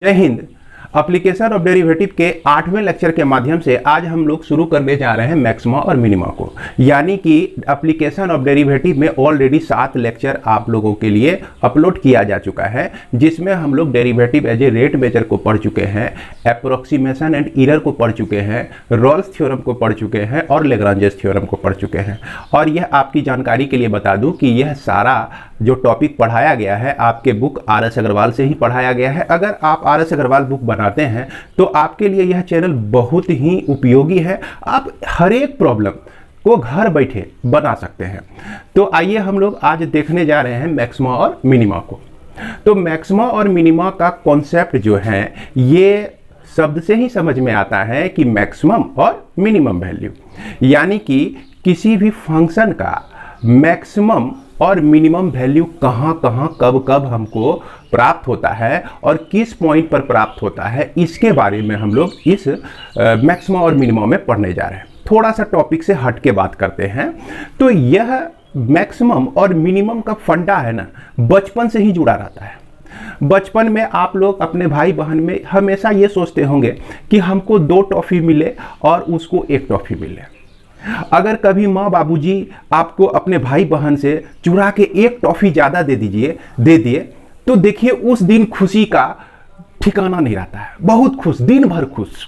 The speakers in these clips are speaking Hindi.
जय हिंद। एप्लीकेशन ऑफ डेरिवेटिव के 8वें लेक्चर के माध्यम से आज हम लोग शुरू करने जा रहे हैं मैक्सिमा और मिनिमा को। यानी कि एप्लीकेशन ऑफ डेरिवेटिव में ऑलरेडी 7 लेक्चर आप लोगों के लिए अपलोड किया जा चुका है, जिसमें हम लोग derivative as a rate measure को पढ़ चुके हैं, अप्रोक्सीमेशन एंड एरर को पढ़ चुके हैं, रॉल्स थ्योरम को पढ़ चुके हैं और लेग्रांजेस थ्योरम को पढ़ चुके हैं। और यह आपकी जानकारी के लिए बता दूं कि यह सारा जो टॉपिक पढ़ाया गया है आपके बुक आर.एस. अग्रवाल से ही पढ़ाया गया है। अगर आप आर.एस. अग्रवाल बुक बनाते हैं तो आपके लिए यह चैनल बहुत ही उपयोगी है। आप हर एक प्रॉब्लम को घर बैठे बना सकते हैं। तो आइए हम लोग आज देखने जा रहे हैं मैक्सिमा और मिनिमा को। तो मैक्सिमा और मिनिमा का कॉन्सेप्ट जो है ये शब्द से ही समझ में आता है कि मैक्सिमम और मिनिमम वैल्यू, यानी कि किसी भी फंक्शन का मैक्सिमम और मिनिमम वैल्यू कहाँ कहाँ कब कब हमको प्राप्त होता है और किस पॉइंट पर प्राप्त होता है, इसके बारे में हम लोग इस मैक्सिमम और मिनिमम में पढ़ने जा रहे हैं। थोड़ा सा टॉपिक से हट के बात करते हैं। तो यह मैक्सिमम और मिनिमम का फंडा है ना, बचपन से ही जुड़ा रहता है। बचपन में आप लोग अपने भाई बहन में हमेशा ये सोचते होंगे कि हमको 2 टॉफ़ी मिले और उसको 1 टॉफ़ी मिले। अगर कभी माँ बाबूजी आपको अपने भाई बहन से चुरा के 1 टॉफ़ी ज़्यादा दे दिए तो देखिए उस दिन खुशी का ठिकाना नहीं रहता है, बहुत खुश, दिन भर खुश।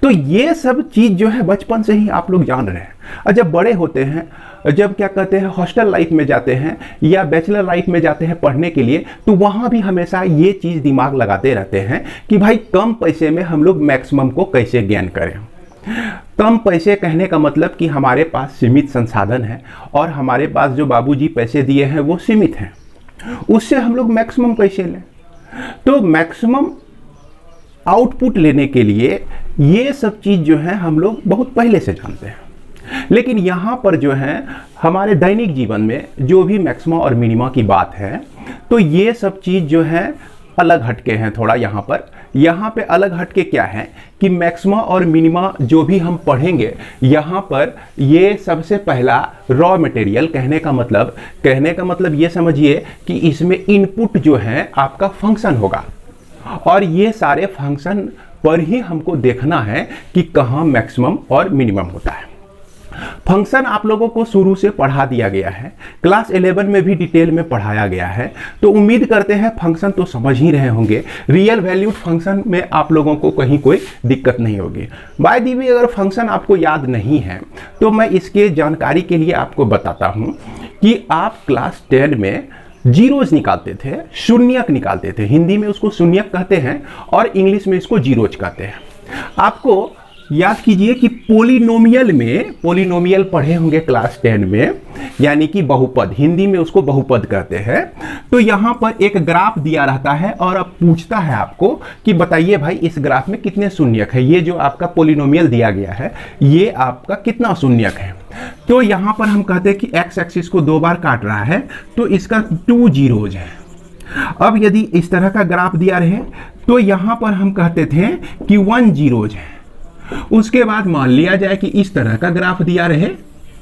तो ये सब चीज़ जो है बचपन से ही आप लोग जान रहे हैं। और जब बड़े होते हैं, जब क्या कहते हैं हॉस्टल लाइफ में जाते हैं या बैचलर लाइफ में जाते हैं पढ़ने के लिए, तो वहाँ भी हमेशा ये चीज़ दिमाग लगाते रहते हैं कि भाई कम पैसे में हम लोग मैक्सिमम को कैसे गेन करें। कम पैसे कहने का मतलब कि हमारे पास सीमित संसाधन है और हमारे पास जो बाबूजी पैसे दिए हैं वो सीमित हैं, उससे हम लोग मैक्सिमम कैसे लें। तो मैक्सिमम आउटपुट लेने के लिए ये सब चीज़ जो है हम लोग बहुत पहले से जानते हैं। लेकिन यहाँ पर जो है हमारे दैनिक जीवन में जो भी मैक्सिमा और मिनिमा की बात है, तो ये सब चीज़ जो है अलग हटके हैं थोड़ा। यहाँ पे अलग हटके क्या है कि मैक्सिमा और मिनिमा जो भी हम पढ़ेंगे, यहाँ पर ये सबसे पहला रॉ मटेरियल, कहने का मतलब ये समझिए कि इसमें इनपुट जो है आपका फंक्शन होगा और ये सारे फंक्शन पर ही हमको देखना है कि कहाँ मैक्सिमम और मिनिमम होता है। फंक्शन आप लोगों को शुरू से पढ़ा दिया गया है, क्लास 11 में भी डिटेल में पढ़ाया गया है। तो उम्मीद करते हैं फंक्शन तो समझ ही रहे होंगे। रियल वैल्यूड फंक्शन में आप लोगों को कहीं कोई दिक्कत नहीं होगी। बाय द वे अगर फंक्शन आपको याद नहीं है तो मैं इसके जानकारी के लिए आपको बताता हूँ कि आप क्लास 10 में जीरोज निकालते थे, शून्यक निकालते थे। हिंदी में उसको शून्यक कहते हैं और इंग्लिश में इसको जीरोज कहते हैं। आपको याद कीजिए कि पोलिनोमियल पढ़े होंगे क्लास 10 में, यानी कि बहुपद, हिंदी में उसको बहुपद कहते हैं। तो यहाँ पर एक ग्राफ दिया रहता है और अब पूछता है आपको कि बताइए भाई इस ग्राफ में कितने शून्यक है। ये जो आपका पोलिनोमियल दिया गया है ये आपका कितना शून्यक है। तो यहाँ पर हम कहते हैं कि एक्स एक्सिस को 2 बार काट रहा है तो इसका 2 जीरोज है। अब यदि इस तरह का ग्राफ दिया रहे तो यहाँ पर हम कहते थे कि 1 जीरोज है। उसके बाद मान लिया जाए कि इस तरह का ग्राफ दिया रहे,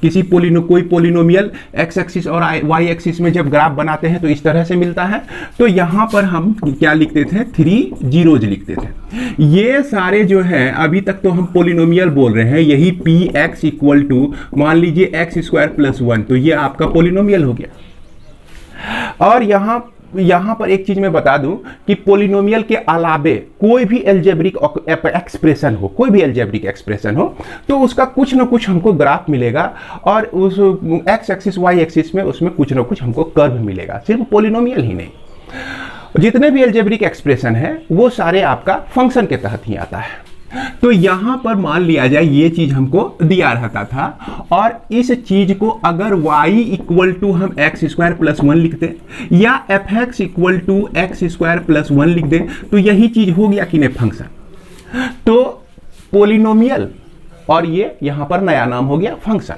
कोई पोलिनोमियल एक्स एक्सिस और वाई एक्सिस में जब ग्राफ बनाते हैं तो इस तरह से मिलता है। तो यहाँ पर हम क्या लिखते थे, 3 जीरोज लिखते थे। ये सारे जो है अभी तक तो हम पोलिनोमियल बोल रहे हैं, यही पी एक्स इक्वल टू मान लीजिए एक्स स्क्वायर प्लस 1, तो ये आपका पोलिनोमियल हो गया। और यहाँ पर एक चीज मैं बता दूं कि पोलिनोमियल के अलावे कोई भी एल्जेब्रिक एक्सप्रेशन हो तो उसका कुछ ना कुछ हमको ग्राफ मिलेगा और उस एक्स एक्सिस वाई एक्सिस में उसमें कुछ ना कुछ हमको कर्व मिलेगा। सिर्फ पोलिनोमियल ही नहीं, जितने भी एल्जेब्रिक एक्सप्रेशन है वो सारे आपका फंक्शन के तहत ही आता है। तो यहाँ पर मान लिया जाए ये चीज हमको दिया रहता था और इस चीज को अगर y इक्वल टू हम एक्स स्क्वायर प्लस 1 लिख दें या f x equal to x square plus 1 लिख दें तो यही चीज हो गया कि नहीं फंक्शन। तो पोलिनोमियल और ये यहाँ पर नया नाम हो गया फंक्शन।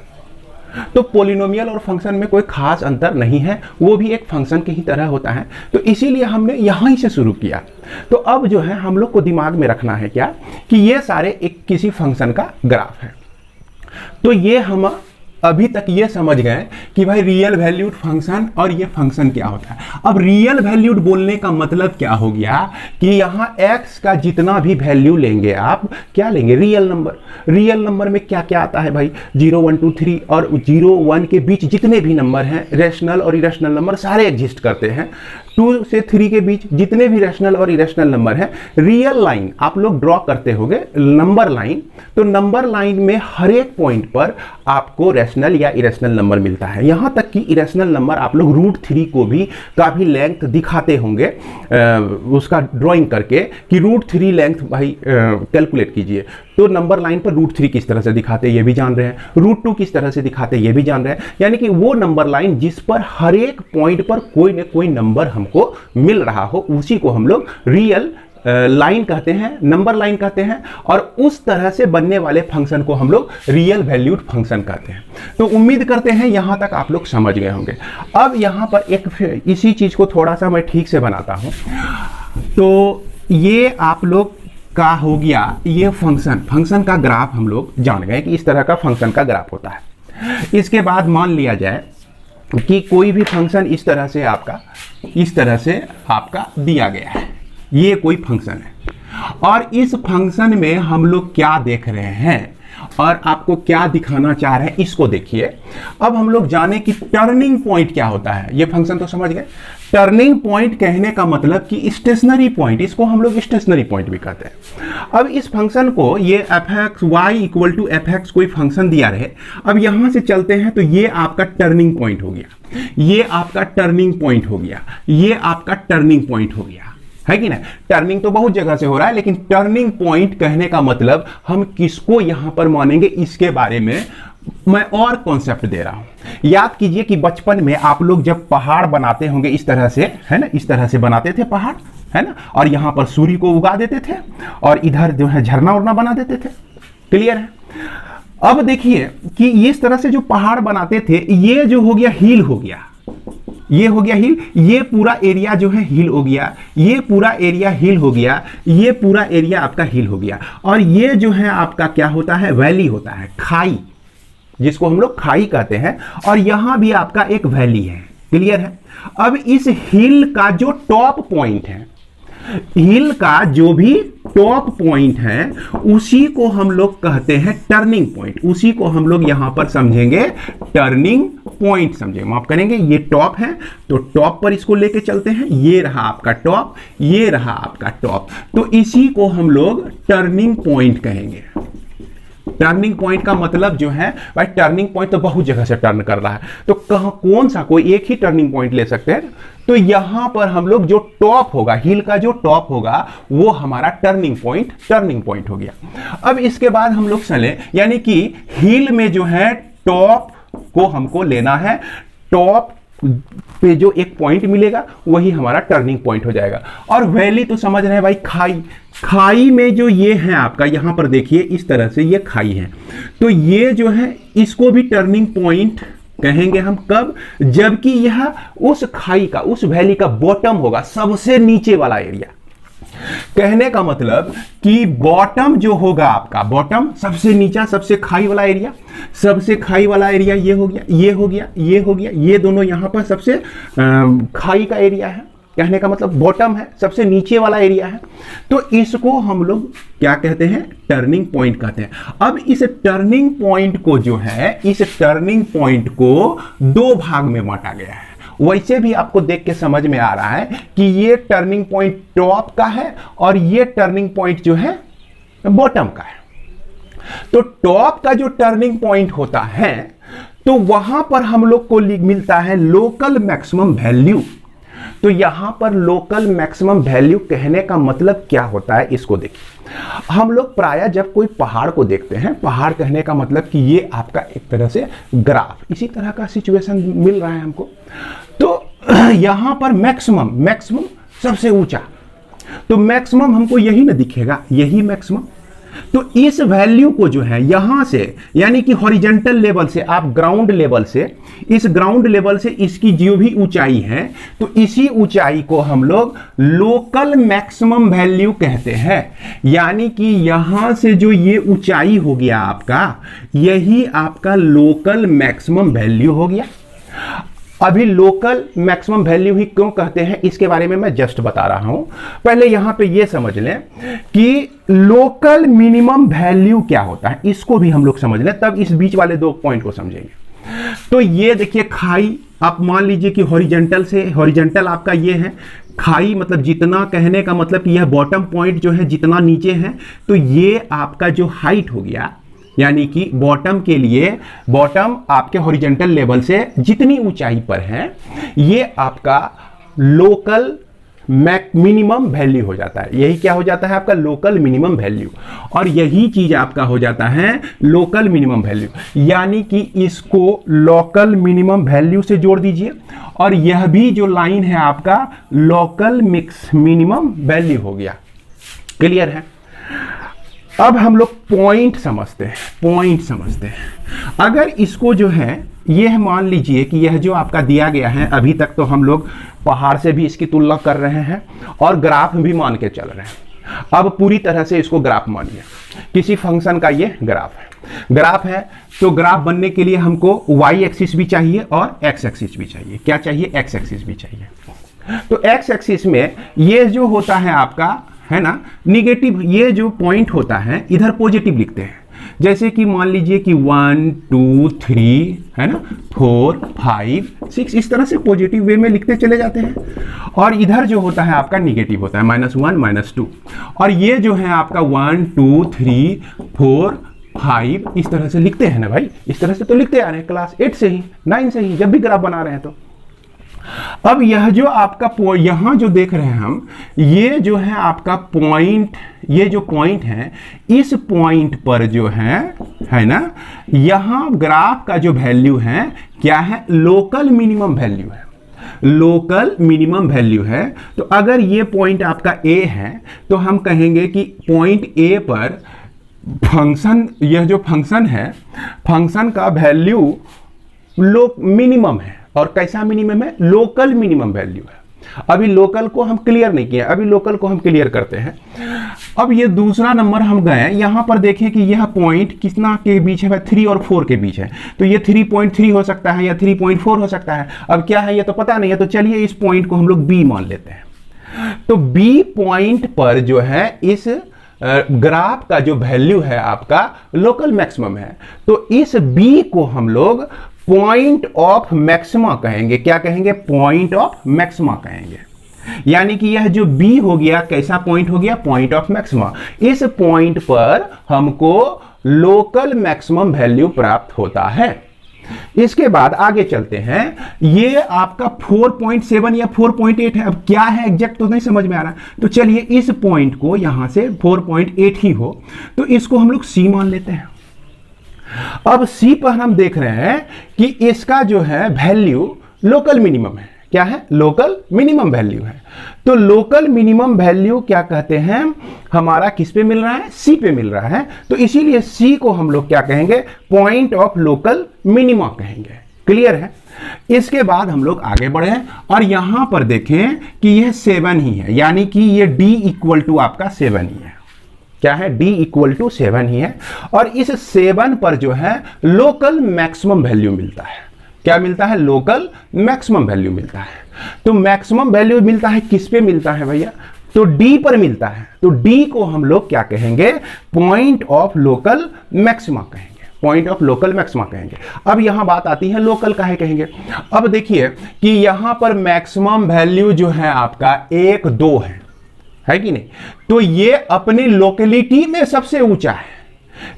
तो पोलिनोमियल और फंक्शन में कोई खास अंतर नहीं है, वो भी एक फंक्शन की ही तरह होता है। तो इसीलिए हमने यहीं से शुरू किया। तो अब जो है हम लोग को दिमाग में रखना है क्या कि ये सारे एक किसी फंक्शन का ग्राफ है। तो ये हम अभी तक ये समझ गए कि भाई रियल वैल्यूड फंक्शन और ये फंक्शन क्या होता है। अब रियल वैल्यूड बोलने का मतलब क्या हो गया कि यहाँ x का जितना भी वैल्यू लेंगे आप क्या लेंगे, रियल नंबर। रियल नंबर में क्या क्या आता है भाई, 0 1 2 3 और 0 1 के बीच जितने भी नंबर हैं, रैशनल और इरेशनल नंबर सारे एग्जिस्ट करते हैं। 2 से 3 के बीच जितने भी रैशनल और इरेशनल नंबर हैं, रियल लाइन आप लोग ड्रॉ करते होंगे, नंबर लाइन। तो नंबर लाइन में हर एक पॉइंट पर आपको रैशनल या इरेशनल नंबर मिलता है। यहां तक कि इरेशनल नंबर आप लोग √3 को भी काफी लेंथ दिखाते होंगे उसका ड्राइंग करके कि √3 लेंथ भाई कैलकुलेट कीजिए। तो नंबर लाइन पर √3 किस तरह से दिखाते हैं ये भी जान रहे हैं, √2 किस तरह से दिखाते हैं ये भी जान रहे हैं। यानी कि वो नंबर लाइन जिस पर हर एक पॉइंट पर कोई ना कोई नंबर हमको मिल रहा हो, उसी को हम लोग रियल लाइन कहते हैं, नंबर लाइन कहते हैं। और उस तरह से बनने वाले फंक्शन को हम लोग रियल वैल्यूड फंक्शन कहते हैं। तो उम्मीद करते हैं यहां तक आप लोग समझ गए होंगे। अब यहां पर एक इसी चीज को थोड़ा सा मैं ठीक से बनाता हूं। तो ये आप लोग का हो गया, ये फंक्शन का ग्राफ हम लोग जान गए कि इस तरह का फंक्शन का ग्राफ होता है। इसके बाद मान लिया जाए कि कोई भी फंक्शन इस तरह से आपका दिया गया है, ये कोई फंक्शन है और इस फंक्शन में हम लोग क्या देख रहे हैं और आपको क्या दिखाना चाह रहे हैं इसको देखिए। अब हम लोग जाने कि टर्निंग पॉइंट क्या होता है। ये फंक्शन तो समझ गए। टर्निंग पॉइंट कहने का मतलब कि स्टेशनरी पॉइंट, इसको हम लोग स्टेशनरी पॉइंट भी कहते हैं। अब इस फंक्शन को ये f(y) = f(x) कोई फंक्शन दिया रहे। अब यहां से चलते हैं तो ये आपका टर्निंग पॉइंट हो गया, ये आपका टर्निंग पॉइंट हो गया, ये आपका टर्निंग पॉइंट हो गया, है कि ना। टर्निंग तो बहुत जगह से हो रहा है, लेकिन टर्निंग पॉइंट कहने का मतलब हम किसको यहां पर मानेंगे, इसके बारे में मैं और कॉन्सेप्ट दे रहा हूं। याद कीजिए कि बचपन में आप लोग जब पहाड़ बनाते होंगे इस तरह से, है ना, इस तरह से बनाते थे पहाड़, है ना, और यहां पर सूर्य को उगा देते थे और इधर जो है झरना उड़ना बना देते थे। क्लियर है। अब देखिए कि इस तरह से जो पहाड़ बनाते थे, ये जो हो गया हिल हो गया, ये हो गया हिल, ये पूरा एरिया जो है हिल हो गया, ये पूरा एरिया हिल हो गया, ये पूरा एरिया आपका हिल हो गया। और ये जो है आपका क्या होता है, वैली होता है, खाई, जिसको हम लोग खाई कहते हैं। और यहां भी आपका एक वैली है। क्लियर है। अब इस हिल का जो टॉप पॉइंट है, हिल का जो भी टॉप पॉइंट है, उसी को हम लोग कहते हैं टर्निंग पॉइंट। उसी को हम लोग यहां पर समझेंगे टर्निंग पॉइंट समझेंगे। माफ करेंगे, ये टॉप है तो टॉप पर इसको लेके चलते हैं। ये रहा आपका टॉप, ये रहा आपका टॉप, तो इसी को हम लोग टर्निंग पॉइंट कहेंगे। टर्निंग पॉइंट का मतलब जो है भाई, टर्निंग पॉइंट तो बहुत जगह से टर्न कर रहा है, तो कहां कौन सा, कोई एक ही टर्निंग पॉइंट ले सकते हैं। तो यहां पर हम लोग जो टॉप होगा, हिल का जो टॉप होगा, वो हमारा टर्निंग पॉइंट हो गया। अब इसके बाद हम लोग चले, यानी कि हिल में जो है टॉप को हमको लेना है, टॉप पे जो एक पॉइंट मिलेगा वही हमारा टर्निंग पॉइंट हो जाएगा। और वैली तो समझ रहे हैं भाई, खाई, खाई में जो ये है आपका, यहां पर देखिए इस तरह से ये खाई है, तो ये जो है इसको भी टर्निंग पॉइंट कहेंगे हम। कब, जबकि यह उस खाई का, उस वैली का बॉटम होगा, सबसे नीचे वाला एरिया। कहने का मतलब कि बॉटम जो होगा आपका, बॉटम सबसे नीचा, सबसे खाई वाला एरिया, सबसे खाई वाला एरिया ये हो गया, ये हो गया, ये हो गया, ये दोनों यहां पर सबसे खाई का एरिया है। कहने का मतलब बॉटम है, सबसे नीचे वाला एरिया है। तो इसको हम लोग क्या कहते हैं, टर्निंग पॉइंट कहते हैं। अब इस टर्निंग पॉइंट को जो है, इस टर्निंग पॉइंट को दो भाग में बांटा गया है। वैसे भी आपको देख के समझ में आ रहा है कि ये टर्निंग पॉइंट टॉप का है और ये टर्निंग पॉइंट जो है बॉटम का है। तो टॉप का जो टर्निंग पॉइंट होता है, तो वहां पर हम लोग को मिलता है लोकल मैक्सिमम वैल्यू। तो यहां पर लोकल मैक्सिमम वैल्यू कहने का मतलब क्या होता है, इसको देखिए। हम लोग प्रायः जब कोई पहाड़ को देखते हैं, पहाड़ कहने का मतलब कि ये आपका एक तरह से ग्राफ, इसी तरह का सिचुएशन मिल रहा है हमको। तो यहां पर मैक्सिमम सबसे ऊंचा, तो मैक्सिमम हमको यही ना दिखेगा, यही मैक्सिमम। तो इस वैल्यू को जो है यहां से, यानी कि हॉरिजॉन्टल लेवल से, आप ग्राउंड लेवल से, इस ग्राउंड लेवल से इसकी जो भी ऊंचाई है, तो इसी ऊंचाई को हम लोग लोकल मैक्सिमम वैल्यू कहते हैं। यानी कि यहां से जो ये ऊंचाई हो गया आपका, यही आपका लोकल मैक्सिमम वैल्यू हो गया। अभी लोकल मैक्सिमम वैल्यू ही क्यों कहते हैं, इसके बारे में मैं जस्ट बता रहा हूं। पहले यहां पे ये समझ लें कि लोकल मिनिमम वैल्यू क्या होता है, इसको भी हम लोग समझ लें, तब इस बीच वाले दो पॉइंट को समझेंगे। तो ये देखिए खाई, आप मान लीजिए कि हॉरिजॉन्टल से, हॉरिजॉन्टल आपका ये है खाई, मतलब जितना, कहने का मतलब कि यह बॉटम पॉइंट जो है जितना नीचे है, तो ये आपका जो हाइट हो गया, यानी कि बॉटम के लिए, बॉटम आपके हॉरिजॉन्टल लेवल से जितनी ऊंचाई पर है, ये आपका लोकल मिनिमम वैल्यू हो जाता है। यही क्या हो जाता है आपका लोकल मिनिमम वैल्यू, और यही चीज आपका हो जाता है लोकल मिनिमम वैल्यू। यानी कि इसको लोकल मिनिमम वैल्यू से जोड़ दीजिए, और यह भी जो लाइन है आपका लोकल मिनिमम वैल्यू हो गया। क्लियर है? अब हम लोग पॉइंट समझते हैं, पॉइंट समझते हैं। अगर इसको जो है, यह मान लीजिए कि यह जो आपका दिया गया है, अभी तक तो हम लोग पहाड़ से भी इसकी तुलना कर रहे हैं और ग्राफ भी मान के चल रहे हैं। अब पूरी तरह से इसको ग्राफ मानिए, किसी फंक्शन का ये ग्राफ है। ग्राफ है तो ग्राफ बनने के लिए हमको वाई एक्सिस भी चाहिए और एक्स एक्सिस भी चाहिए। क्या चाहिए? एक्स एक्सिस भी चाहिए। तो एक्स एक्सिस में ये जो होता है आपका, है ना, निगेटिव, ये जो पॉइंट होता है इधर पॉजिटिव लिखते हैं। जैसे कि मान लीजिए कि 1 2 3, है ना, 4 5 6, इस तरह से पॉजिटिव वे में लिखते चले जाते हैं। और इधर जो होता है आपका निगेटिव होता है, -1 -2। और ये जो है आपका 1 2 3 4 5, इस तरह से लिखते हैं ना भाई, इस तरह से तो लिखते आ रहे हैं क्लास 8 से ही, 9 से ही, जब भी ग्राफ बना रहे हैं। तो अब यह जो आपका यहां जो देख रहे हैं हम, ये जो है आपका पॉइंट, ये जो पॉइंट है, इस पॉइंट पर जो है ना, यहां ग्राफ का जो वैल्यू है क्या है? लोकल मिनिमम वैल्यू है। लोकल मिनिमम वैल्यू है। तो अगर ये पॉइंट आपका ए है, तो हम कहेंगे कि पॉइंट ए पर फंक्शन, यह जो फंक्शन है, फंक्शन का वैल्यू मिनिमम है। और कैसा मिनिमम है? लोकल मिनिमम वैल्यू है। अभी लोकल को हम क्लियर नहीं किए, अभी लोकल को हम क्लियर करते हैं। अब ये दूसरा नंबर हम गए, यहां पर देखें कि यह पॉइंट कितना के बीच है? 3 और 4 के बीच है। तो ये 3.3 हो सकता है या 3.4 हो सकता है। अब क्या है ये तो पता नहीं है, तो चलिए इस पॉइंट को हम लोग बी मान लेते हैं। तो बी पॉइंट पर जो है इस ग्राफ का जो वैल्यू है आपका लोकल मैक्सिमम है। तो इस बी को हम लोग पॉइंट ऑफ मैक्सिमा कहेंगे। क्या कहेंगे? पॉइंट ऑफ मैक्सिमा कहेंगे। यानी कि यह जो बी हो गया, कैसा पॉइंट हो गया? Point of maxima. इस पॉइंट पर हमको लोकल मैक्सिमम वैल्यू प्राप्त होता है। इसके बाद आगे चलते हैं। ये आपका 4.7 या 4.8 है। अब क्या है एग्जैक्ट तो नहीं समझ में आ रहा, तो चलिए इस पॉइंट को यहां से 4.8 ही हो, तो इसको हम लोग सी मान लेते हैं। अब सी पर हम देख रहे हैं कि इसका जो है वैल्यू लोकल मिनिमम है। क्या है? लोकल मिनिमम वैल्यू है। तो लोकल मिनिमम वैल्यू क्या कहते हैं? हमारा किस पे मिल रहा है? सी पे मिल रहा है। तो इसीलिए सी को हम लोग क्या कहेंगे? पॉइंट ऑफ लोकल मिनिमा कहेंगे। क्लियर है? इसके बाद हम लोग आगे बढ़े और यहां पर देखें कि यह 7 ही है, यानी कि यह d इक्वल टू आपका 7 ही है। क्या है? d इक्वल टू 7 ही है। और इस 7 पर जो है लोकल मैक्सिमम वैल्यू मिलता है। क्या मिलता है? लोकल मैक्सिमम वैल्यू मिलता है। तो मैक्सिमम वैल्यू मिलता है किस पे मिलता है भैया? तो d पर मिलता है। तो d को हम लोग क्या कहेंगे? पॉइंट ऑफ लोकल मैक्सिमा कहेंगे। पॉइंट ऑफ लोकल मैक्सिमा कहेंगे। अब यहां बात आती है लोकल काहे कहेंगे। अब देखिए कि यहां पर मैक्सिमम वैल्यू जो है आपका 1 2 है कि नहीं? तो ये अपनी लोकेलिटी में सबसे ऊंचा है,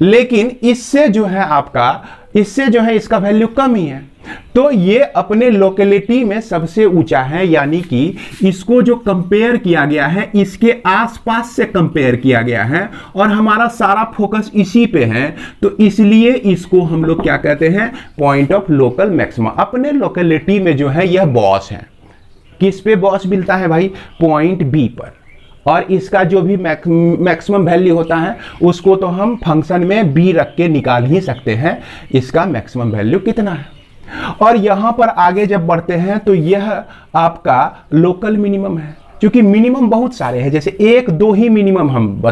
लेकिन इससे जो है आपका, इससे जो है इसका वैल्यू कम ही है। तो ये अपने लोकेलिटी में सबसे ऊंचा है, यानी कि इसको जो कंपेयर किया गया है इसके आसपास से कंपेयर किया गया है और हमारा सारा फोकस इसी पे है। तो इसलिए इसको हम लोग क्या कहते हैं? Point of local maxima. अपने लोकेलिटी में जो है यह बॉस है। किस पे बॉस मिलता है भाई? पॉइंट बी पर। और इसका जो भी मैक्सिमम वैल्यू होता है उसको तो हम फंक्शन में b रख के निकाल ही सकते हैं इसका मैक्सिमम वैल्यू कितना है। और यहां पर आगे जब बढ़ते हैं तो यह आपका लोकल मिनिमम है, क्योंकि मिनिमम बहुत सारे हैं, जैसे एक दो ही मिनिमम हम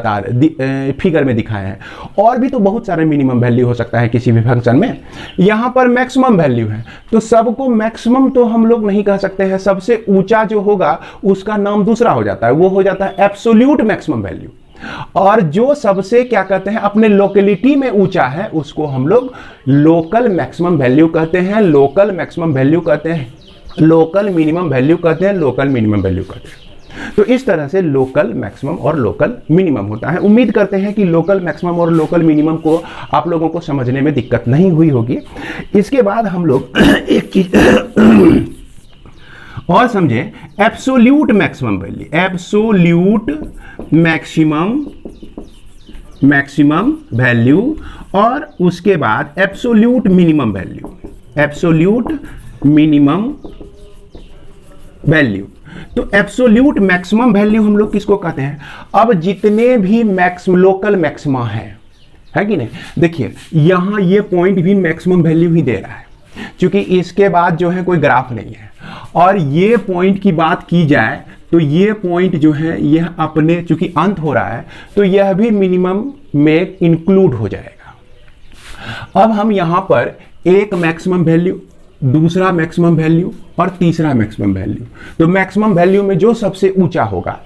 फिगर में दिखाए हैं, और भी तो बहुत सारे मिनिमम वैल्यू हो सकता है किसी भी फंक्शन में। यहाँ पर मैक्सिमम वैल्यू है तो सबको मैक्सिमम तो हम लोग नहीं कह सकते हैं, सबसे ऊंचा जो होगा उसका नाम दूसरा हो जाता है, वो हो जाता है एब्सोल्यूट मैक्सिमम वैल्यू। और जो सबसे क्या कहते हैं अपने लोकेलिटी में ऊंचा है उसको हम लोग लोकल मैक्सिमम वैल्यू कहते हैं, लोकल मैक्सिमम वैल्यू कहते हैं, लोकल मिनिमम वैल्यू कहते हैं, लोकल मिनिमम वैल्यू कहते हैं। तो इस तरह से लोकल मैक्सिमम और लोकल मिनिमम होता है। उम्मीद करते हैं कि लोकल मैक्सिमम और लोकल मिनिमम को आप लोगों को समझने में दिक्कत नहीं हुई होगी। इसके बाद हम लोग एक चीज और समझे, absolute maximum value, absolute maximum value, और उसके बाद absolute minimum value, absolute minimum value. तो एब्सोल्यूट मैक्सिमम वैल्यू हम लोग किसको कहते हैं? अब जितने भी लोकल मैक्सिमा है कि नहीं, देखिए यहां ये पॉइंट भी मैक्सिमम वैल्यू ही दे रहा है, क्योंकि इसके बाद जो है कोई ग्राफ नहीं है। और ये पॉइंट की बात की जाए तो ये पॉइंट जो है यह अपने चूंकि अंत हो रहा है तो यह भी मिनिमम में इंक्लूड हो जाएगा। अब हम यहां पर एक मैक्सिमम वैल्यू, दूसरा मैक्सिमम वैल्यू और तीसरा मैक्सिमम वैल्यू, तो मैक्सिमम वैल्यू में जो सबसे ऊंचा होगा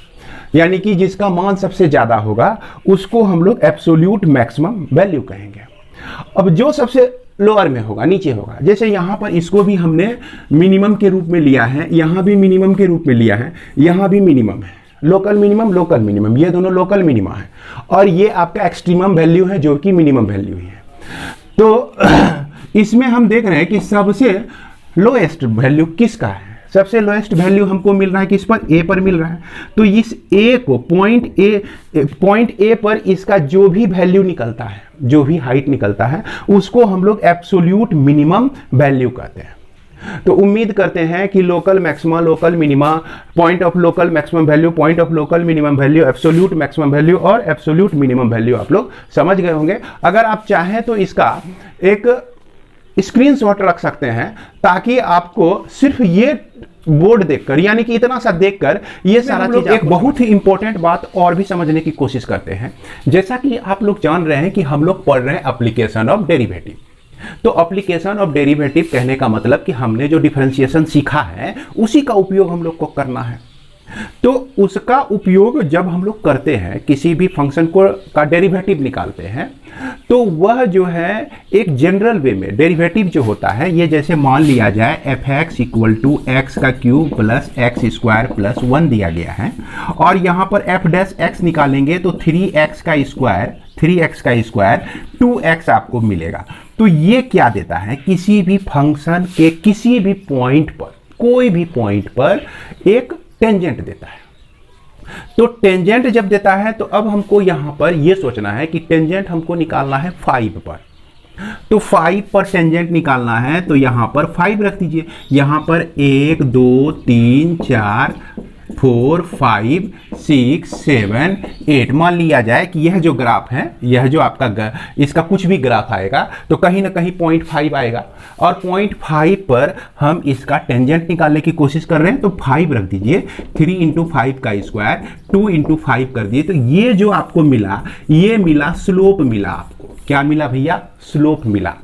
यानी कि जिसका मान सबसे ज्यादा होगा उसको हम लोग एब्सोल्यूट मैक्सिमम वैल्यू कहेंगे। अब जो सबसे लोअर में होगा, नीचे होगा, जैसे यहां पर इसको भी हमने मिनिमम के रूप में लिया है, यहां भी मिनिमम के रूप में लिया है, यहां भी मिनिमम है, लोकल मिनिमम, ये दोनों लोकल मिनिमम है, और ये आपका एक्सट्रीमम वैल्यू है जो कि मिनिमम वैल्यू ही है। तो इसमें हम देख रहे हैं कि सबसे लोएस्ट वैल्यू किसका है, सबसे लोएस्ट वैल्यू हमको मिल रहा है किस पर, ए पर मिल रहा है। तो इस ए को पॉइंट ए पर इसका जो भी वैल्यू निकलता है, जो भी हाइट निकलता है उसको हम लोग एब्सोल्यूट मिनिमम वैल्यू कहते हैं। तो उम्मीद करते हैं कि local maxima, local minima, point of local maximum value, point of local minimum value, absolute maximum value और एब्सोल्यूट मिनिमम वैल्यू आप लोग समझ गए होंगे। अगर आप चाहें तो इसका एक स्क्रीनशॉट रख सकते हैं ताकि आपको सिर्फ ये बोर्ड देखकर, यानी कि इतना सा देखकर ये सारा चीज, एक बहुत ही इंपॉर्टेंट बात और भी समझने की कोशिश करते हैं। जैसा कि आप लोग जान रहे हैं कि हम लोग पढ़ रहे हैं एप्लीकेशन ऑफ डेरिवेटिव। तो एप्लीकेशन ऑफ डेरिवेटिव कहने का मतलब कि हमने जो डिफरेंशिएशन सीखा है उसी का उपयोग हम लोग को करना है। तो उसका उपयोग जब हम लोग करते हैं, किसी भी फंक्शन को का डेरिवेटिव निकालते हैं, तो वह जो है एक जनरल वे में डेरिवेटिव जो होता है, ये जैसे मान लिया जाए F x equal to X का cube plus X square plus 1 दिया गया है, और यहाँ पर एफ डैश एक्स निकालेंगे तो 3x का स्क्वायर 2x आपको मिलेगा। तो ये क्या देता है, किसी भी फंक्शन के किसी भी पॉइंट पर, कोई भी पॉइंट पर एक टेंजेंट देता है। तो टेंजेंट जब देता है तो अब हमको यहां पर यह सोचना है कि टेंजेंट हमको निकालना है 5 पर। तो 5 पर टेंजेंट निकालना है तो यहां पर 5 रख दीजिए। यहां पर 1 2 3 4 4 5 6 7 8 मान लिया जाए कि यह जो ग्राफ है, यह जो आपका इसका कुछ भी ग्राफ आएगा तो कहीं ना कहीं 0.5 आएगा, और 0.5 पर हम इसका टेंजेंट निकालने की कोशिश कर रहे हैं। तो 5 रख दीजिए, 3 × 5 का स्क्वायर 2 × 5 कर दिए। तो ये जो आपको मिला, ये मिला स्लोप मिला। आपको क्या मिला भैया? स्लोप मिला।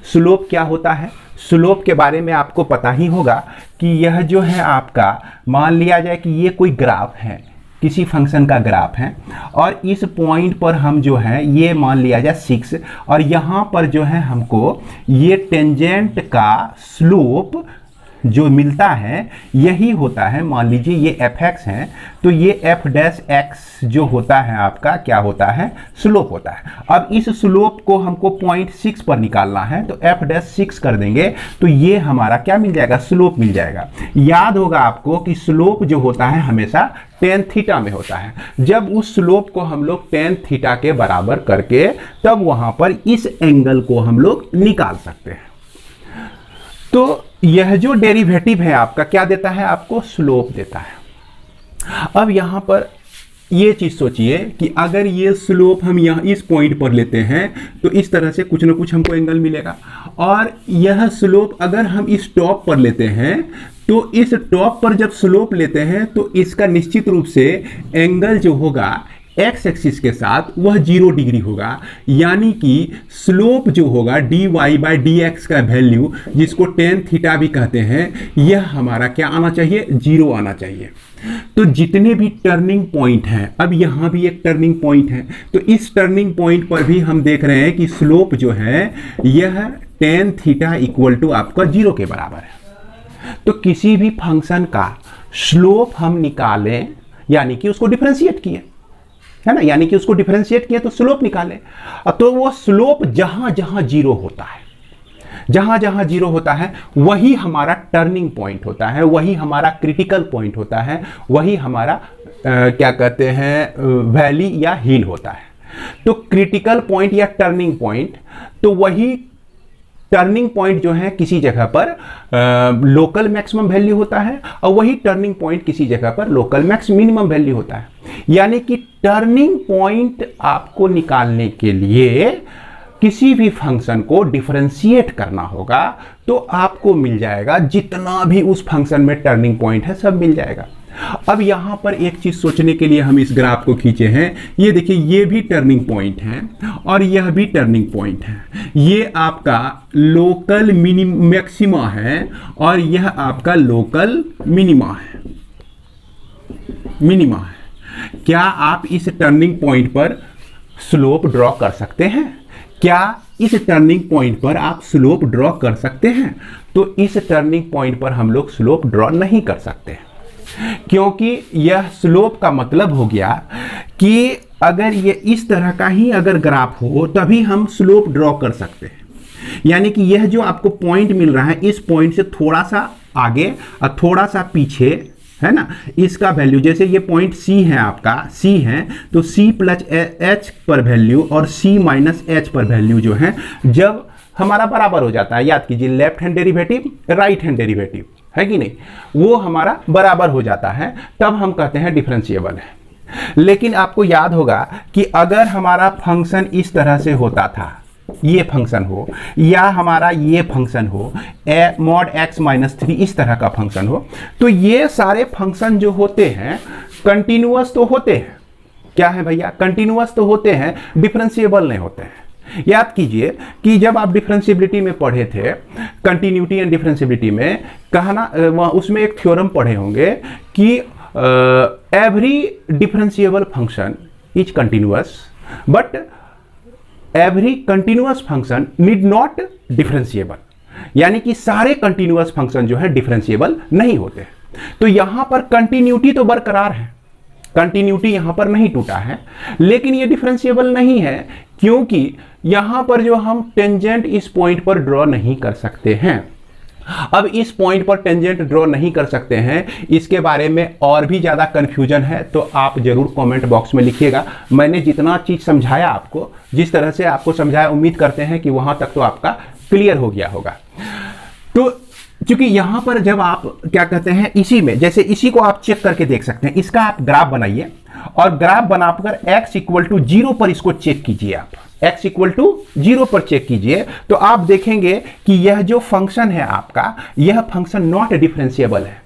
स्लोप क्या होता है? स्लोप के बारे में आपको पता ही होगा कि यह जो है आपका, मान लिया जाए कि ये कोई ग्राफ है, किसी फंक्शन का ग्राफ है, और इस पॉइंट पर हम जो है ये मान लिया जाए 6, और यहाँ पर जो है हमको ये टेंजेंट का स्लोप जो मिलता है यही होता है। मान लीजिए ये एफ एक्स है तो ये एफ डैश एक्स जो होता है आपका क्या होता है? स्लोप होता है। अब इस स्लोप को हमको 0.6 पर निकालना है तो एफ डैश 6 कर देंगे तो ये हमारा क्या मिल जाएगा? स्लोप मिल जाएगा। याद होगा आपको कि स्लोप जो होता है हमेशा tan थीटा में होता है। जब उस स्लोप को हम लोग tan थीटा के बराबर करके तब वहां पर इस एंगल को हम लोग निकाल सकते हैं। तो यह जो डेरिवेटिव है आपका क्या देता है? आपको स्लोप देता है। अब यहां पर ये चीज सोचिए कि अगर ये स्लोप हम यहाँ इस पॉइंट पर लेते हैं तो इस तरह से कुछ ना कुछ हमको एंगल मिलेगा, और यह स्लोप अगर हम इस टॉप पर लेते हैं तो इस टॉप पर जब स्लोप लेते हैं तो इसका निश्चित रूप से एंगल जो होगा एक्स एक्सिस के साथ वह 0 डिग्री होगा, यानी कि स्लोप जो होगा dy बाई डी एक्स का वैल्यू जिसको टेन थीटा भी कहते हैं, यह हमारा क्या आना चाहिए, 0 आना चाहिए। तो जितने भी टर्निंग पॉइंट हैं, अब यहां भी एक टर्निंग पॉइंट है, तो इस टर्निंग पॉइंट पर भी हम देख रहे हैं कि स्लोप जो है यह टेन थीटा इक्वल टू आपका 0 के बराबर है। तो किसी भी फंक्शन का स्लोप हम निकालें, यानी कि उसको डिफरेंशिएट किए, है ना, यानी कि उसको डिफरेंशिएट किया तो स्लोप निकाले, तो वो स्लोप जहां जहां 0 होता है, जहां जहां 0 होता है वही हमारा टर्निंग पॉइंट होता है, वही हमारा क्रिटिकल पॉइंट होता है, वही हमारा क्या कहते हैं वैली या हिल होता है। तो क्रिटिकल पॉइंट या टर्निंग पॉइंट, तो वही टर्निंग पॉइंट जो है किसी जगह पर लोकल मैक्सिमम वैल्यू होता है, और वही टर्निंग पॉइंट किसी जगह पर लोकल मैक्स मिनिमम वैल्यू होता है। यानी कि टर्निंग पॉइंट आपको निकालने के लिए किसी भी फंक्शन को डिफरेंशिएट करना होगा, तो आपको मिल जाएगा जितना भी उस फंक्शन में टर्निंग पॉइंट है सब मिल जाएगा। अब यहां पर एक चीज सोचने के लिए हम इस ग्राफ को खींचे हैं, ये देखिए ये भी टर्निंग पॉइंट है और यह भी टर्निंग पॉइंट है, ये आपका लोकल मैक्सिमा है और यह आपका लोकल मिनिमा है, क्या आप इस टर्निंग पॉइंट पर स्लोप ड्रॉ कर सकते हैं? क्या इस टर्निंग पॉइंट पर आप स्लोप ड्रॉ कर सकते हैं? तो इस टर्निंग पॉइंट पर हम लोग स्लोप ड्रॉ नहीं कर सकते, क्योंकि यह स्लोप का मतलब हो गया कि अगर ये इस तरह का ही अगर ग्राफ हो तभी हम स्लोप ड्रॉ कर सकते हैं। यानी कि यह जो आपको पॉइंट मिल रहा है, इस पॉइंट से थोड़ा सा आगे और थोड़ा सा पीछे, है ना, इसका वैल्यू, जैसे ये पॉइंट C है आपका, C है, तो C प्लस H पर वैल्यू और C माइनस H पर वैल्यू जो है जब हमारा बराबर हो जाता है, याद कीजिए left hand derivative right hand derivative है कि नहीं, वो हमारा बराबर हो जाता है, तब हम कहते हैं डिफरेंशिएबल है। लेकिन आपको याद होगा कि अगर हमारा फंक्शन इस तरह से होता था, ये फंक्शन हो या हमारा ये फंक्शन हो मॉड x माइनस 3 इस तरह का फंक्शन हो, तो ये सारे फंक्शन जो होते हैं कंटिन्यूअस तो होते हैं, क्या है भैया, कंटिन्यूअस तो होते हैं, डिफरेंशिएबल नहीं होते हैं। याद कीजिए कि जब आप डिफरेंशिएबिलिटी में पढ़े थे, कंटिन्यूटी एंड डिफरेंशिएबिलिटी में कहना, उसमें एक थ्योरम पढ़े होंगे कि every differentiable function is continuous but every continuous function need not differentiable, यानी कि सारे कंटिन्यूअस फंक्शन जो है डिफरेंशिएबल नहीं होते। तो यहां पर कंटिन्यूटी तो बरकरार है, कंटिन्यूटी यहां पर नहीं टूटा है, लेकिन ये डिफरेंशिएबल नहीं है क्योंकि यहां पर जो हम टेंजेंट इस पॉइंट पर ड्रॉ नहीं कर सकते हैं। अब इस पॉइंट पर टेंजेंट ड्रॉ नहीं कर सकते हैं, इसके बारे में और भी ज़्यादा कन्फ्यूजन है तो आप ज़रूर कमेंट बॉक्स में लिखिएगा। मैंने जितना चीज़ समझाया आपको, जिस तरह से आपको समझाया, उम्मीद करते हैं कि वहाँ तक तो आपका क्लियर हो गया होगा। तो क्योंकि यहाँ पर जब आप क्या कहते हैं, इसी में जैसे इसी को आप चेक करके देख सकते हैं, इसका आप ग्राफ बनाइए और ग्राफ बनाकर x इक्वल टू 0 पर इसको चेक कीजिए, आप x इक्वल टू 0 पर चेक कीजिए तो आप देखेंगे कि यह जो फंक्शन है आपका, यह फंक्शन नॉट डिफरेंशिएबल है।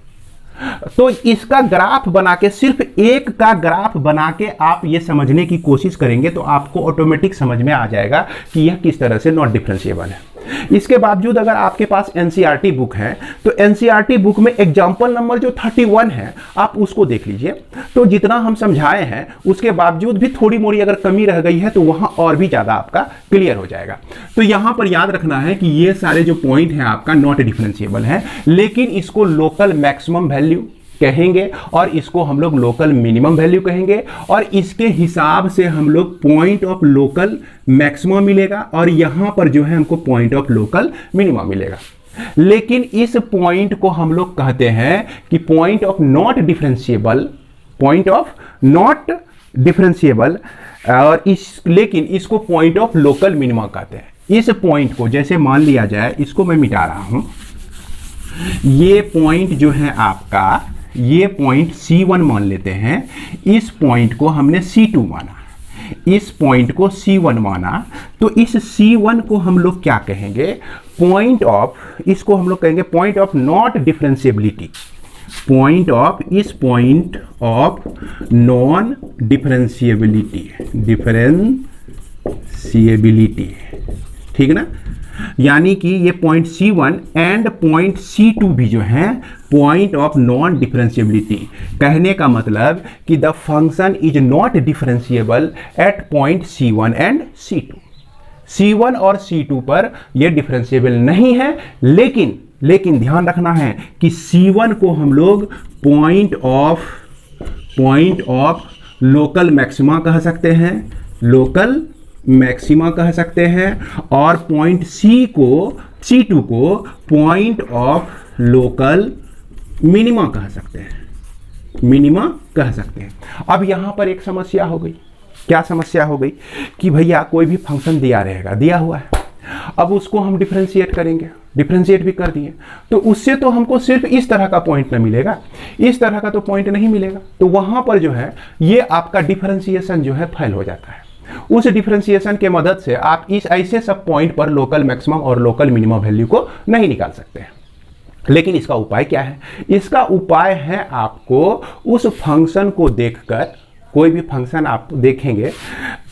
तो इसका ग्राफ बना के, सिर्फ एक का ग्राफ बना के आप ये समझने की कोशिश करेंगे तो आपको ऑटोमेटिक समझ में आ जाएगा कि यह किस तरह से नॉट डिफरेंशिएबल है। इसके बावजूद अगर आपके पास एनसीईआरटी बुक है तो एनसीईआरटी बुक में एग्जाम्पल नंबर जो 31 है आप उसको देख लीजिए। तो जितना हम समझाए हैं उसके बावजूद भी थोड़ी मोड़ी अगर कमी रह गई है तो वहां और भी ज्यादा आपका क्लियर हो जाएगा। तो यहां पर याद रखना है कि ये सारे जो पॉइंट है आपका नॉट डिफरेंशिएबल है, लेकिन इसको लोकल मैक्सिमम वैल्यू कहेंगे और इसको हम लोग लोकल मिनिमम वैल्यू कहेंगे, और इसके हिसाब से हम लोग पॉइंट ऑफ लोकल मैक्सिमम मिलेगा और यहां पर जो है हमको पॉइंट ऑफ लोकल मिनिमम मिलेगा। लेकिन इस पॉइंट को हम लोग कहते हैं कि point of not differentiable, point of not differentiable, और लेकिन इसको पॉइंट ऑफ लोकल मिनिमम कहते हैं। इस पॉइंट को जैसे मान लिया जाए, इसको मैं मिटा रहा हूं, ये पॉइंट जो है आपका, ये पॉइंट C1 मान लेते हैं, इस पॉइंट को हमने C2 माना, इस पॉइंट को C1 माना, तो इस C1 को हम लोग क्या कहेंगे, पॉइंट ऑफ, इसको हम लोग कहेंगे point of not differentiability, point of, इस point of non differentiability, differentiability, ठीक है ना। यानी कि ये point C1 and point C2 भी जो है पॉइंट ऑफ नॉन डिफरेंशिएबिलिटी। कहने का मतलब कि the function is not differentiable eight point C1 and C2। C1 और C2 पर ये डिफरेंशिएबल नहीं है, लेकिन ध्यान रखना है कि C1 को हम लोग पॉइंट ऑफ लोकल मैक्सिमा कह सकते हैं, लोकल मैक्सिमा कह सकते हैं, और पॉइंट C2 को पॉइंट ऑफ लोकल मिनिमा कह सकते हैं, मिनिमा कह सकते हैं। अब यहां पर एक समस्या हो गई, क्या समस्या हो गई कि भैया कोई भी फंक्शन दिया रहेगा, दिया हुआ है, अब उसको हम डिफरेंशिएट करेंगे, डिफरेंशिएट भी कर दिए, तो उससे तो हमको सिर्फ इस तरह का पॉइंट ना मिलेगा, इस तरह का तो पॉइंट नहीं मिलेगा, तो वहां पर जो है ये आपका डिफरेंशिएशन जो है फेल हो जाता है। उस डिफरेंशिएशन के मदद से आप इस ऐसे सब पॉइंट पर लोकल मैक्सिमम और लोकल मिनिमम वैल्यू को नहीं निकाल सकते हैं। लेकिन इसका उपाय क्या है, इसका उपाय है आपको उस फंक्शन को देखकर, कोई भी फंक्शन आप देखेंगे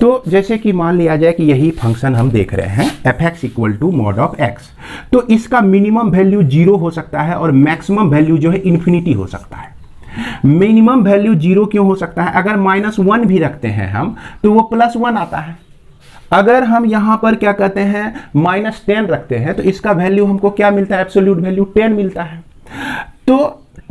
तो जैसे कि मान लिया जाए कि यही फंक्शन हम देख रहे हैं f(x = mod of x), तो इसका मिनिमम वैल्यू 0 हो सकता है और मैक्सिमम वैल्यू जो है इन्फिनिटी हो सकता है। मिनिमम वैल्यू 0 क्यों हो सकता है, अगर -1 भी रखते हैं हम तो वो +1 आता है। अगर हम यहां पर क्या कहते हैं -10 रखते हैं तो इसका वैल्यू हमको क्या मिलता है, एब्सोल्यूट वैल्यू 10 मिलता है। तो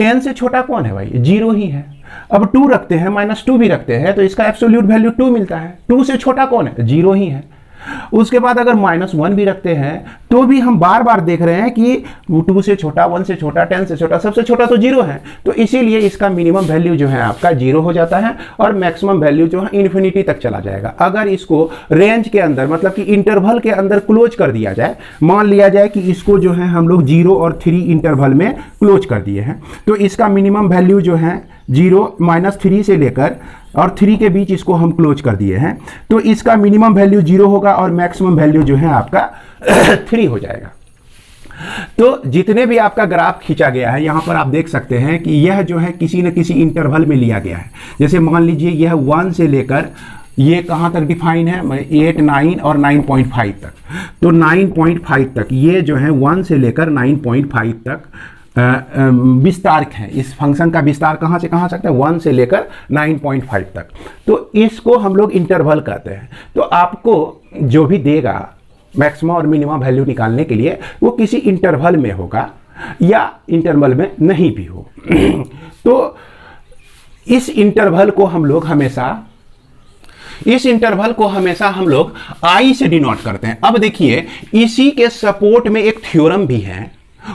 10 से छोटा कौन है भाई, 0 ही है। अब 2 रखते हैं, -2 भी रखते हैं तो इसका एब्सोल्यूट वैल्यू 2 मिलता है। 2 से छोटा कौन है, 0 ही है। उसके बाद अगर -1 भी रखते हैं तो भी हम बार बार देख रहे हैं कि 2 से छोटा, 1 से छोटा, 10 से छोटा, सबसे छोटा तो 0 है, तो इसीलिए इसका मिनिमम वैल्यू जो है आपका 0 हो जाता है और मैक्सिमम वैल्यू जो है इन्फिनिटी तक चला जाएगा। अगर इसको रेंज के अंदर, मतलब कि इंटरवल के अंदर क्लोज कर दिया जाए, मान लिया जाए कि इसको जो है हम लोग 0 और 3 इंटरवल में क्लोज कर दिए हैं, तो इसका मिनिमम वैल्यू जो है 0 -3 से लेकर और 3 के बीच इसको हम क्लोज कर दिए हैं, तो इसका मिनिमम वैल्यू 0 होगा और मैक्सिमम वैल्यू जो है आपका 3 हो जाएगा। तो जितने भी आपका ग्राफ खींचा गया है यहां पर आप देख सकते हैं कि यह जो है किसी न किसी इंटरवल में लिया गया है। जैसे मान लीजिए यह 1 से लेकर ये कहां तक डिफाइन है, 8, 9 और 9.5 तक, तो 9.5 तक ये जो है 1 से लेकर 9.5 तक विस्तार है। इस फंक्शन का विस्तार कहाँ से कहाँ सकता है, 1 से लेकर 9.5 तक, तो इसको हम लोग इंटरवल कहते हैं। तो आपको जो भी देगा मैक्सिमम और मिनिमम वैल्यू निकालने के लिए वो किसी इंटरवल में होगा या इंटरवल में नहीं भी हो। तो इस इंटरवल को हम लोग हमेशा हम लोग आई से डिनोट करते हैं। अब देखिए इसी के सपोर्ट में एक थ्योरम भी है।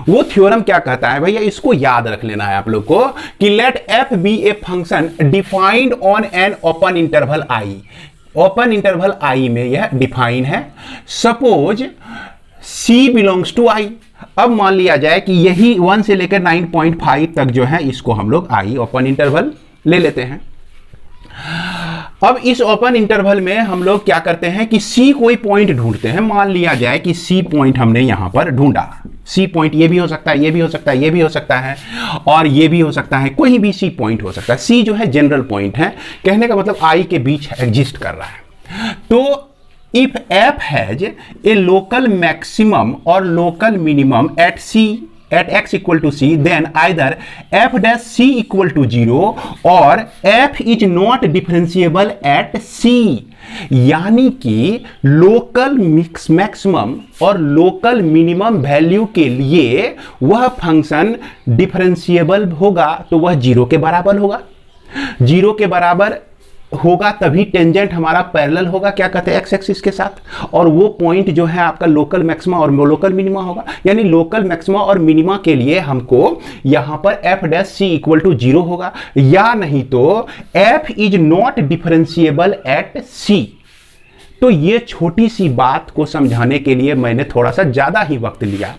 वो थ्योरम क्या कहता है भैया, इसको याद रख लेना है आप लोग को कि let F be a function defined on an open interval I. Open interval I में यह डिफाइन है। Suppose C belongs to I. अब मान लिया जाए कि यही 1 से लेकर 9.5 तक जो है इसको हम लोग आई ओपन इंटरवल ले लेते हैं। अब इस ओपन इंटरवल में हम लोग क्या करते हैं कि सी कोई पॉइंट ढूंढते हैं। मान लिया जाए कि सी पॉइंट हमने यहां पर ढूंढा। सी पॉइंट ये भी हो सकता है, ये भी हो सकता है, ये भी हो सकता है और ये भी हो सकता है, कोई भी सी पॉइंट हो सकता है। सी जो है जनरल पॉइंट है, कहने का मतलब आई के बीच एग्जिस्ट कर रहा है। तो if F has a local maximum और local minimum at x equal to c, then either f dash c equal to 0 और f is not differentiable at c। यानी कि लोकल मैक्सिमम और लोकल मिनिमम वैल्यू के लिए वह फंक्शन डिफरेंशिएबल होगा तो वह 0 के बराबर होगा। 0 के बराबर होगा तभी टेंजेंट हमारा पैरेलल होगा, क्या कहते हैं, एक्स एक्सिस के साथ, और वो पॉइंट जो है आपका लोकल मैक्सिमा और लोकल मिनिमा होगा। यानी लोकल मैक्सिमा और मिनिमा के लिए हमको यहां पर f dash c equal to 0 होगा, या नहीं तो f is not differentiable at c। तो ये छोटी सी बात को समझाने के लिए मैंने थोड़ा सा ज्यादा ही वक्त लिया।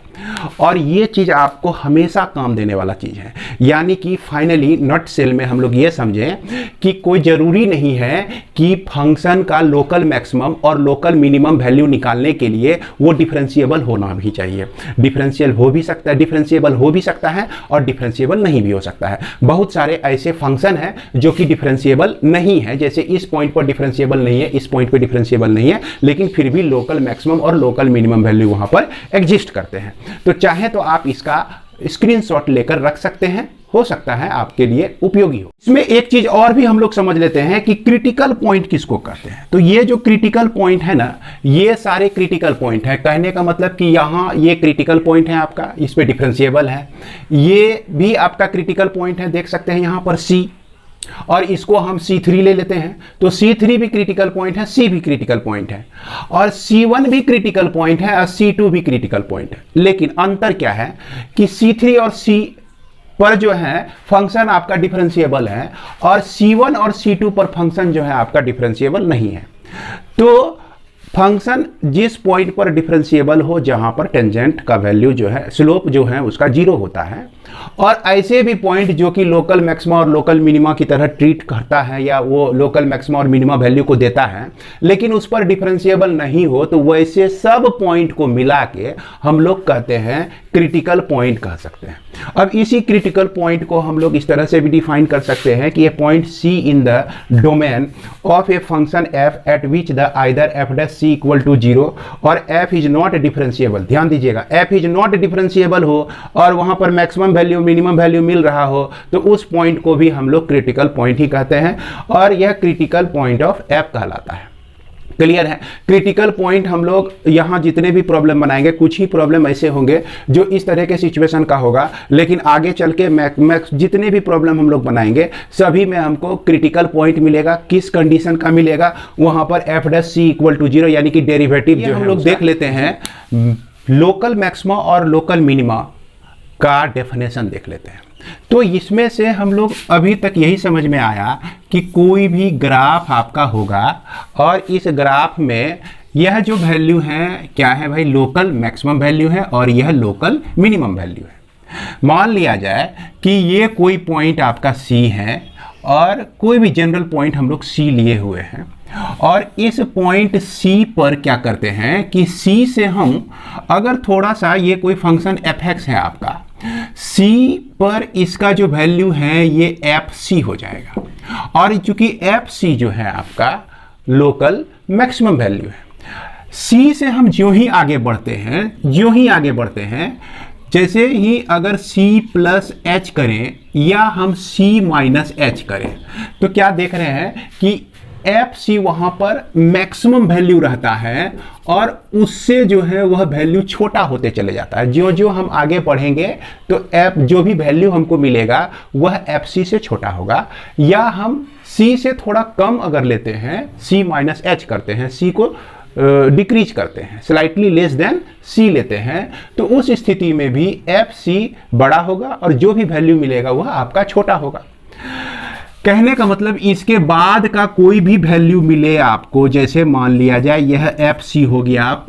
और ये चीज़ आपको हमेशा काम देने वाला चीज़ है। यानी कि फाइनली नट सेल में हम लोग ये समझें कि कोई ज़रूरी नहीं है कि फंक्शन का लोकल मैक्सिमम और लोकल मिनिमम वैल्यू निकालने के लिए वो डिफरेंशिएबल होना भी चाहिए। डिफरेंशियल हो भी सकता है, डिफरेंशिएबल हो भी सकता है और डिफरेंशिएबल नहीं भी हो सकता है। बहुत सारे ऐसे फंक्शन हैं जो कि डिफरेंशिएबल नहीं है, जैसे इस पॉइंट पर डिफरेंशिएबल नहीं है, इस पॉइंट पर डिफरेंशिएबल नहीं है, लेकिन फिर भी लोकल मैक्सिमम और लोकल मिनिमम वैल्यू वहां पर एग्जिस्ट करते हैं। तो चाहे तो आप इसका स्क्रीनशॉट लेकर रख सकते हैं, हो सकता है आपके लिए उपयोगी हो। इसमें एक चीज और भी हम लोग समझ लेते हैं कि क्रिटिकल पॉइंट किसको कहते हैं। तो ये जो क्रिटिकल पॉइंट है ना, ये सारे क्रिटिकल पॉइंट है। कहने का मतलब कि यहाँ ये क्रिटिकल पॉइंट है आपका, इस पे डिफरेंशिएबल है, ये भी आपका क्रिटिकल पॉइंट है, देख सकते हैं यहाँ पर C, और इसको हम C3 ले लेते हैं, तो C3 भी क्रिटिकल पॉइंट है, C भी क्रिटिकल पॉइंट है, और C1 भी क्रिटिकल पॉइंट है और C2 भी क्रिटिकल पॉइंट है। लेकिन अंतर क्या है कि C3 और C पर जो है फंक्शन आपका डिफरेंशिएबल है और C1 और C2 पर फंक्शन जो है आपका डिफरेंशिएबल नहीं है। तो फंक्शन जिस पॉइंट पर डिफरेंशिएबल हो, जहां पर टेंजेंट का वैल्यू जो है, स्लोप जो है उसका 0 होता है, और ऐसे भी पॉइंट जो कि लोकल मैक्सिमा और लोकल मिनिमा की तरह ट्रीट करता है या वो लोकल मैक्सिमा और मिनिमा वैल्यू को देता है, लेकिन उस पर डिफरेंशिएबल नहीं हो, तो वैसे सब पॉइंट को मिला के हम लोग कहते हैं क्रिटिकल पॉइंट कह सकते हैं। अब इसी क्रिटिकल पॉइंट को हम लोग इस तरह से भी डिफाइन कर सकते हैं कि ये point C in the domain of a function f at which the either f dash c equal to 0 और f इज नॉट डिफरेंशिएबल। ध्यान दीजिएगा, f इज नॉट डिफरेंशिएबल हो और वहां पर मैक्सिमम वैल्यू मिनिमम वैल्यू मिल रहा हो, तो उस पॉइंट को भी हम लोग क्रिटिकल पॉइंट ही कहते हैं, और यह क्रिटिकल पॉइंट ऑफ f कहलाता है। क्लियर है? क्रिटिकल पॉइंट हम लोग यहां जितने भी प्रॉब्लम बनाएंगे, कुछ ही प्रॉब्लम ऐसे होंगे जो इस तरह के सिचुएशन का होगा, लेकिन आगे चल के जितने भी प्रॉब्लम हम लोग बनाएंगे सभी में हमको क्रिटिकल पॉइंट मिलेगा। किस कंडीशन का मिलेगा? वहां पर f dash c equal to 0 यानी कि डेरिवेटिव जो हम लोग देख लेते हैं। लोकल मैक्सिमा और लोकल मिनिमा का डेफिनेशन देख लेते हैं। तो इसमें से हम लोग अभी तक यही समझ में आया कि कोई भी ग्राफ आपका होगा और इस ग्राफ में यह जो वैल्यू है क्या है भाई, लोकल मैक्सिमम वैल्यू है और यह लोकल मिनिमम वैल्यू है। मान लिया जाए कि ये कोई पॉइंट आपका C है और कोई भी जनरल पॉइंट हम लोग C लिए हुए हैं, और इस पॉइंट C पर क्या करते हैं कि C से हम अगर थोड़ा सा, ये कोई फंक्शन fx है आपका, C पर इसका जो वैल्यू है ये fc हो जाएगा, और चूंकि fc जो है आपका लोकल मैक्सिमम वैल्यू है। C से हम ज्यों ही आगे बढ़ते हैं, जैसे ही अगर C प्लस H करें या हम C माइनस H करें, तो क्या देख रहे हैं कि fc वहां पर मैक्सिमम वैल्यू रहता है और उससे जो है वह वैल्यू छोटा होते चले जाता है। जो जो हम आगे बढ़ेंगे तो f जो भी वैल्यू हमको मिलेगा वह fc से छोटा होगा, या हम c से थोड़ा कम अगर लेते हैं, c माइनस h करते हैं, c को डिक्रीज करते हैं, स्लाइटली लेस देन c लेते हैं, तो उस स्थिति में भी fc बड़ा होगा और जो भी वैल्यू मिलेगा वह आपका छोटा होगा। कहने का मतलब इसके बाद का कोई भी वैल्यू मिले आपको, जैसे मान लिया जाए यह fc हो गया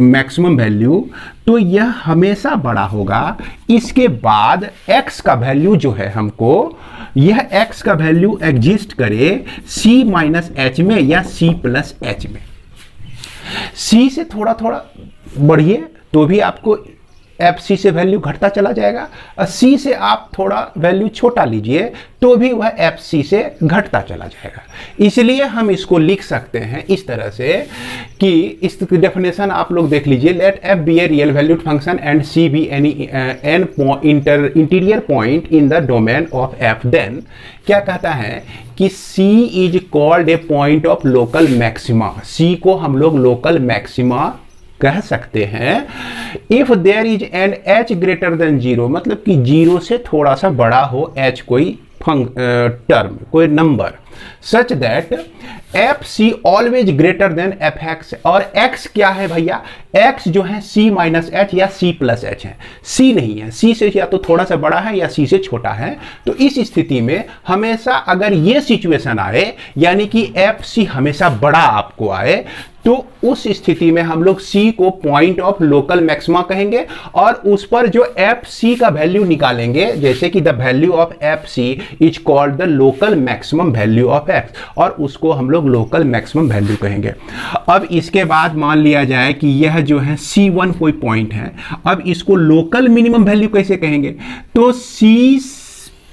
मैक्सिमम वैल्यू, तो यह हमेशा बड़ा होगा। इसके बाद x का वैल्यू जो है हमको, यह x का वैल्यू एग्जिस्ट करे c माइनस h में या c प्लस h में। c से थोड़ा थोड़ा बढ़िए तो भी आपको fc से वैल्यू घटता चला जाएगा, और c से आप थोड़ा वैल्यू छोटा लीजिए तो भी वह fc से घटता चला जाएगा। इसलिए हम इसको लिख सकते हैं इस तरह से कि इस डेफिनेशन आप लोग देख लीजिए, let f be a real valued function and c be any n interior point in the domain of f, then क्या कहता है कि c is called a point of local maxima. c को हम लोग लोकल मैक्सिमा कह सकते हैं if there is an h greater than 0, मतलब कि 0 से थोड़ा सा बड़ा हो h कोई टर्म, कोई number, such that fc always greater than fx। और x क्या है भैया? x जो है c माइनस h या c प्लस h है, c नहीं है, c से या तो थोड़ा सा बड़ा है या c से छोटा है। तो इस स्थिति में हमेशा अगर ये सिचुएशन आए, यानी कि fc हमेशा बड़ा आपको आए, तो उस स्थिति में हम लोग C को पॉइंट ऑफ लोकल मैक्सिमा कहेंगे और उस पर जो FC का वैल्यू निकालेंगे, जैसे कि the value of FC is called the local maximum value of X, और उसको हम लोग लोकल मैक्सिमम वैल्यू कहेंगे। अब इसके बाद मान लिया जाए कि यह जो है C1 कोई पॉइंट है, अब इसको लोकल मिनिमम वैल्यू कैसे कहेंगे, तो C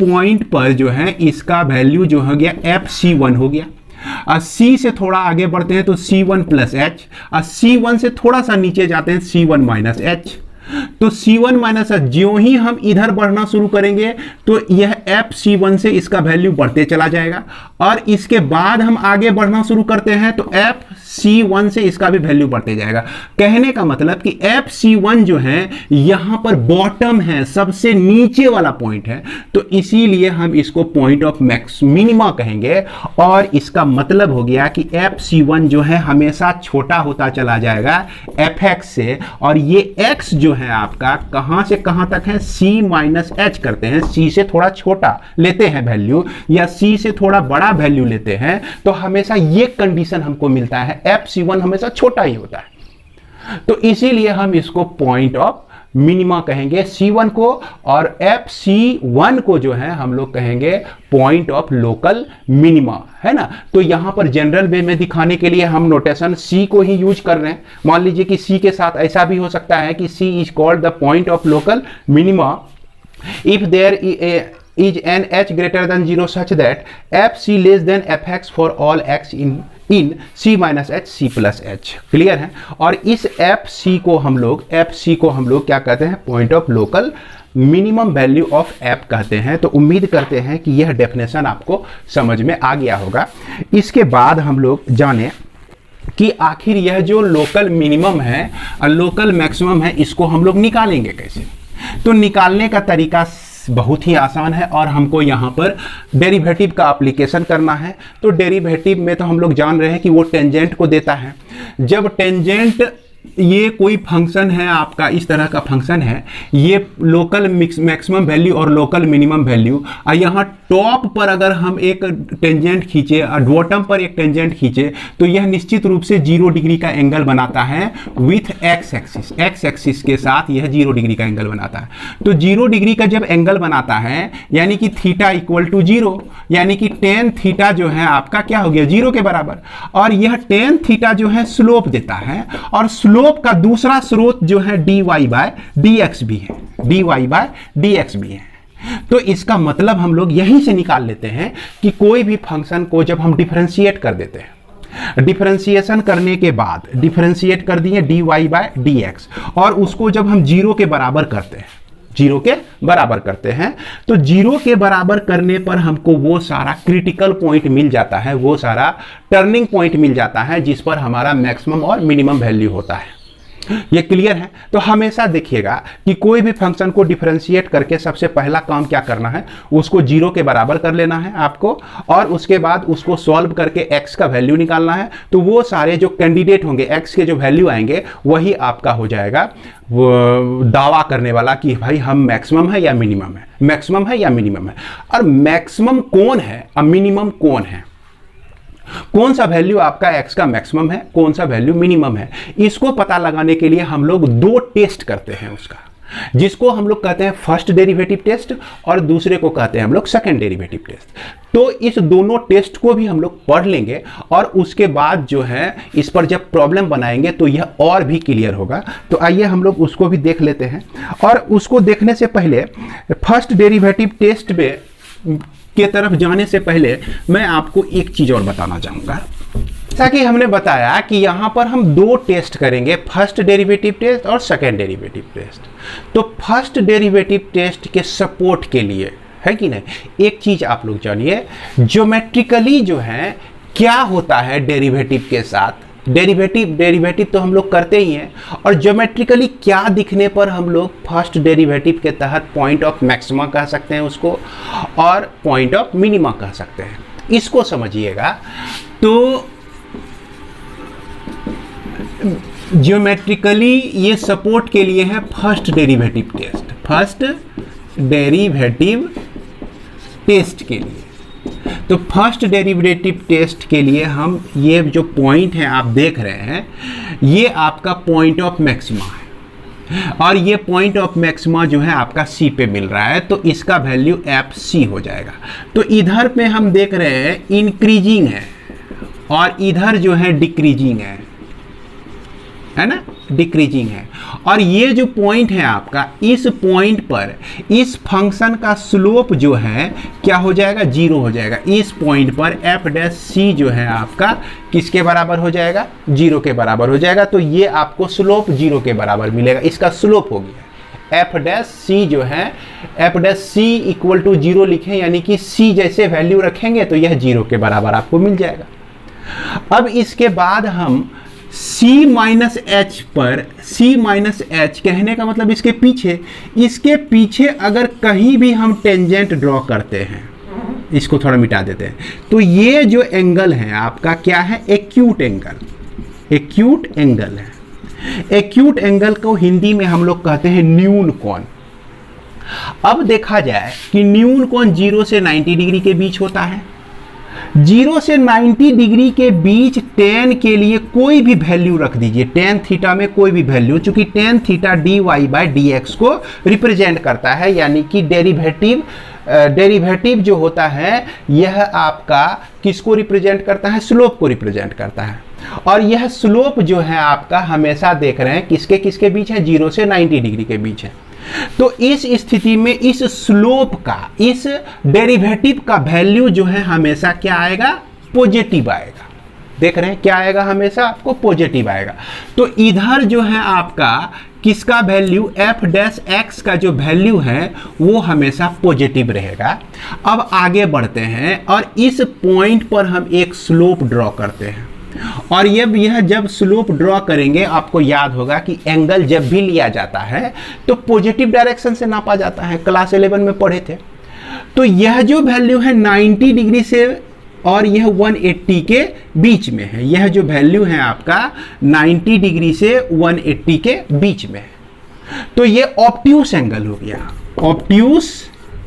पॉइंट पर जो है इसका वैल्यू जो हो गया FC1 हो गया। C से थोड़ा आगे बढ़ते हैं तो C1 प्लस एच, C1 से थोड़ा सा नीचे जाते हैं C1 माइनस एच, तो C1 माइनस एच, ज्यों ही हम इधर बढ़ना शुरू करेंगे तो यह FC1 से इसका वैल्यू बढ़ते चला जाएगा, और इसके बाद हम आगे बढ़ना शुरू करते हैं तो FC1 से इसका भी वैल्यू बढ़ते जाएगा। कहने का मतलब कि FC1 जो है यहां पर बॉटम है, सबसे नीचे वाला पॉइंट है, तो इसीलिए हम इसको पॉइंट ऑफ मैक्स मिनिमा कहेंगे, और इसका मतलब हो गया कि FC1 जो है हमेशा छोटा होता चला जाएगा fx से, और ये x जो है आपका कहां से कहां तक है, C माइनस एच करते हैं, C से थोड़ा छोटा लेते हैं वैल्यू या C से थोड़ा बड़ा वैल्यू लेते हैं, तो हमेशा ये कंडीशन हमको मिलता है, FC1 हमेशा छोटा ही होता है, तो इसीलिए हम इसको पॉइंट ऑफ मिनिमा कहेंगे C1 को, और FC1 को जो है हम लोग कहेंगे पॉइंट ऑफ लोकल मिनिमा, है ना। तो यहां पर जनरल वे में दिखाने के लिए हम नोटेशन C को ही यूज कर रहे हैं। मान लीजिए कि C के साथ ऐसा भी हो सकता है कि C is called the point of local minima if there is an h greater than 0 such that fc less than fx for all x in c minus h c plus h। Clear है। और इस fc को हम लोग क्या कहते हैं, point of local minimum value of f कहते हैं। तो उम्मीद करते हैं कि यह डेफिनेशन आपको समझ में आ गया होगा। इसके बाद हम लोग जाने कि आखिर यह जो लोकल मिनिमम है और लोकल मैक्सिमम है, इसको हम लोग निकालेंगे कैसे। तो निकालने का तरीका बहुत ही आसान है, और हमको यहाँ पर डेरिवेटिव का एप्लीकेशन करना है। तो डेरिवेटिव में तो हम लोग जान रहे हैं कि वो टेंजेंट को देता है। जब टेंजेंट ये कोई फंक्शन है आपका, इस तरह का फंक्शन है, ये लोकल मैक्सिमम वैल्यू और लोकल मिनिमम वैल्यू, और यहाँ टॉप पर अगर हम एक टेंजेंट खींचे और बॉटम पर एक टेंजेंट खींचे तो यह निश्चित रूप से 0 डिग्री का एंगल बनाता है विथ एक्स एक्सिस के साथ यह 0 डिग्री का एंगल बनाता है। तो 0 डिग्री का जब एंगल बनाता है यानी कि थीटा इक्वल टू 0, यानी कि टेन थीटा जो है आपका क्या हो गया, 0 के बराबर। और यह टेन थीटा जो है स्लोप देता है, और स्लोप का दूसरा स्रोत जो है dy बाय dx भी है, dy बाय dx भी है। तो इसका मतलब हम लोग यहीं से निकाल लेते हैं कि कोई भी फंक्शन को जब हम डिफरेंशिएट कर देते हैं, डिफरेंशिएशन करने के बाद डिफरेंशिएट कर दिए dy बाय dx, और उसको जब हम 0 के बराबर करते हैं, 0 के बराबर करते हैं, तो 0 के बराबर करने पर हमको वो सारा क्रिटिकल पॉइंट मिल जाता है, वो सारा टर्निंग पॉइंट मिल जाता है जिस पर हमारा मैक्सिमम और मिनिमम वैल्यू होता है। ये क्लियर है। तो हमेशा देखिएगा कि कोई भी फंक्शन को डिफरेंशिएट करके सबसे पहला काम क्या करना है, उसको 0 के बराबर कर लेना है आपको, और उसके बाद उसको सॉल्व करके x का वैल्यू निकालना है। तो वो सारे जो कैंडिडेट होंगे, x के जो वैल्यू आएंगे वही आपका हो जाएगा वो दावा करने वाला कि भाई हम मैक्सिमम है या मिनिमम है, मैक्सिमम है या मिनिमम है। और मैक्सिमम कौन है और मिनिमम कौन है, कौन सा वैल्यू आपका x का मैक्सिमम है, कौन सा वैल्यू मिनिमम है, इसको पता लगाने के लिए हम लोग 2 टेस्ट करते हैं उसका, जिसको हम लोग कहते हैं फर्स्ट डेरिवेटिव टेस्ट और दूसरे को कहते हैं हम लोग सेकंड डेरिवेटिव टेस्ट। तो इस दोनों टेस्ट को भी हम लोग पढ़ लेंगे, और उसके बाद जो है इस पर जब प्रॉब्लम बनाएंगे तो यह और भी क्लियर होगा। तो आइए हम लोग उसको भी देख लेते हैं। और उसको देखने से पहले फर्स्ट डेरिवेटिव टेस्ट में के तरफ जाने से पहले मैं आपको एक चीज और बताना चाहूंगा। जैसा कि हमने बताया कि यहां पर हम 2 टेस्ट करेंगे, फर्स्ट डेरिवेटिव टेस्ट और सेकेंड डेरिवेटिव टेस्ट। तो फर्स्ट डेरिवेटिव टेस्ट के सपोर्ट के लिए, है कि नहीं, एक चीज आप लोग जानिए, ज्योमेट्रिकली जो है क्या होता है डेरिवेटिव के साथ। डेरिवेटिव तो हम लोग करते ही हैं, और ज्योमेट्रिकली क्या दिखने पर हम लोग फर्स्ट डेरिवेटिव के तहत पॉइंट ऑफ मैक्सिमा कह सकते हैं उसको, और पॉइंट ऑफ मिनिमा कह सकते हैं। इसको समझिएगा। तो ज्योमेट्रिकली ये सपोर्ट के लिए है first derivative test, first derivative test के लिए। तो फर्स्ट डेरिवेटिव टेस्ट के लिए हम ये जो पॉइंट है आप देख रहे हैं, ये आपका पॉइंट ऑफ मैक्सिमा है और ये पॉइंट ऑफ मैक्सिमा जो है आपका सी पे मिल रहा है, तो इसका वैल्यू एफ सी हो जाएगा। तो इधर पे हम देख रहे हैं इंक्रीजिंग है और इधर जो है डिक्रीजिंग है ना, डिक्रीजिंग है। और ये जो पॉइंट है आपका, इस पॉइंट पर इस फंक्शन का स्लोप जो है क्या हो जाएगा, जीरो हो जाएगा। इस पॉइंट पर एफ डैश सी जो है आपका किसके बराबर हो जाएगा, जीरो के बराबर हो जाएगा। तो ये आपको स्लोप जीरो के बराबर मिलेगा, इसका स्लोप हो गया एफ डैश सी जो है, f dash c equal to zero लिखें, यानी कि सी जैसे वैल्यू रखेंगे तो यह जीरो के बराबर आपको मिल जाएगा। अब इसके बाद हम C माइनस एच पर, C माइनस एच कहने का मतलब इसके पीछे अगर कहीं भी हम टेंजेंट ड्रॉ करते हैं, इसको थोड़ा मिटा देते हैं, तो ये जो एंगल है आपका क्या है, एक्यूट एंगल। एक्यूट एंगल है। एक्यूट एंगल को हिंदी में हम लोग कहते हैं न्यून कोण। अब देखा जाए कि न्यून कोण 0 से 90 डिग्री के बीच होता है। 0 से 90 डिग्री के बीच tan के लिए कोई भी वैल्यू रख दीजिए, tan थीटा में कोई भी वैल्यू, चूंकि tan theta dy by dx को रिप्रेजेंट करता है, यानी कि डेरिवेटिव जो होता है यह आपका किसको रिप्रेजेंट करता है, स्लोप को रिप्रेजेंट करता है। और यह स्लोप जो है आपका हमेशा देख रहे हैं किसके किसके बीच है, 0 से 90 डिग्री के बीच है। तो इस स्थिति में इस स्लोप का, इस डेरिवेटिव का वैल्यू जो है हमेशा क्या आएगा, पॉजिटिव आएगा। देख रहे हैं क्या आएगा, हमेशा आपको पॉजिटिव आएगा। तो इधर जो है आपका किसका वैल्यू, एफ डैश एक्स का जो वैल्यू है वो हमेशा पॉजिटिव रहेगा। अब आगे बढ़ते हैं और इस पॉइंट पर हम एक स्लोप ड्रॉ करते हैं। और यह जब स्लोप ड्रॉ करेंगे, आपको याद होगा कि एंगल जब भी लिया जाता है तो पॉजिटिव डायरेक्शन से नापा जाता है, क्लास 11 में पढ़े थे। तो यह जो वैल्यू है 90 डिग्री से और यह 180 के बीच में है। यह जो वैल्यू है आपका 90 डिग्री से 180 के बीच में है। तो यह ऑब्ट्यूस एंगल हो गया, ऑब्ट्यूस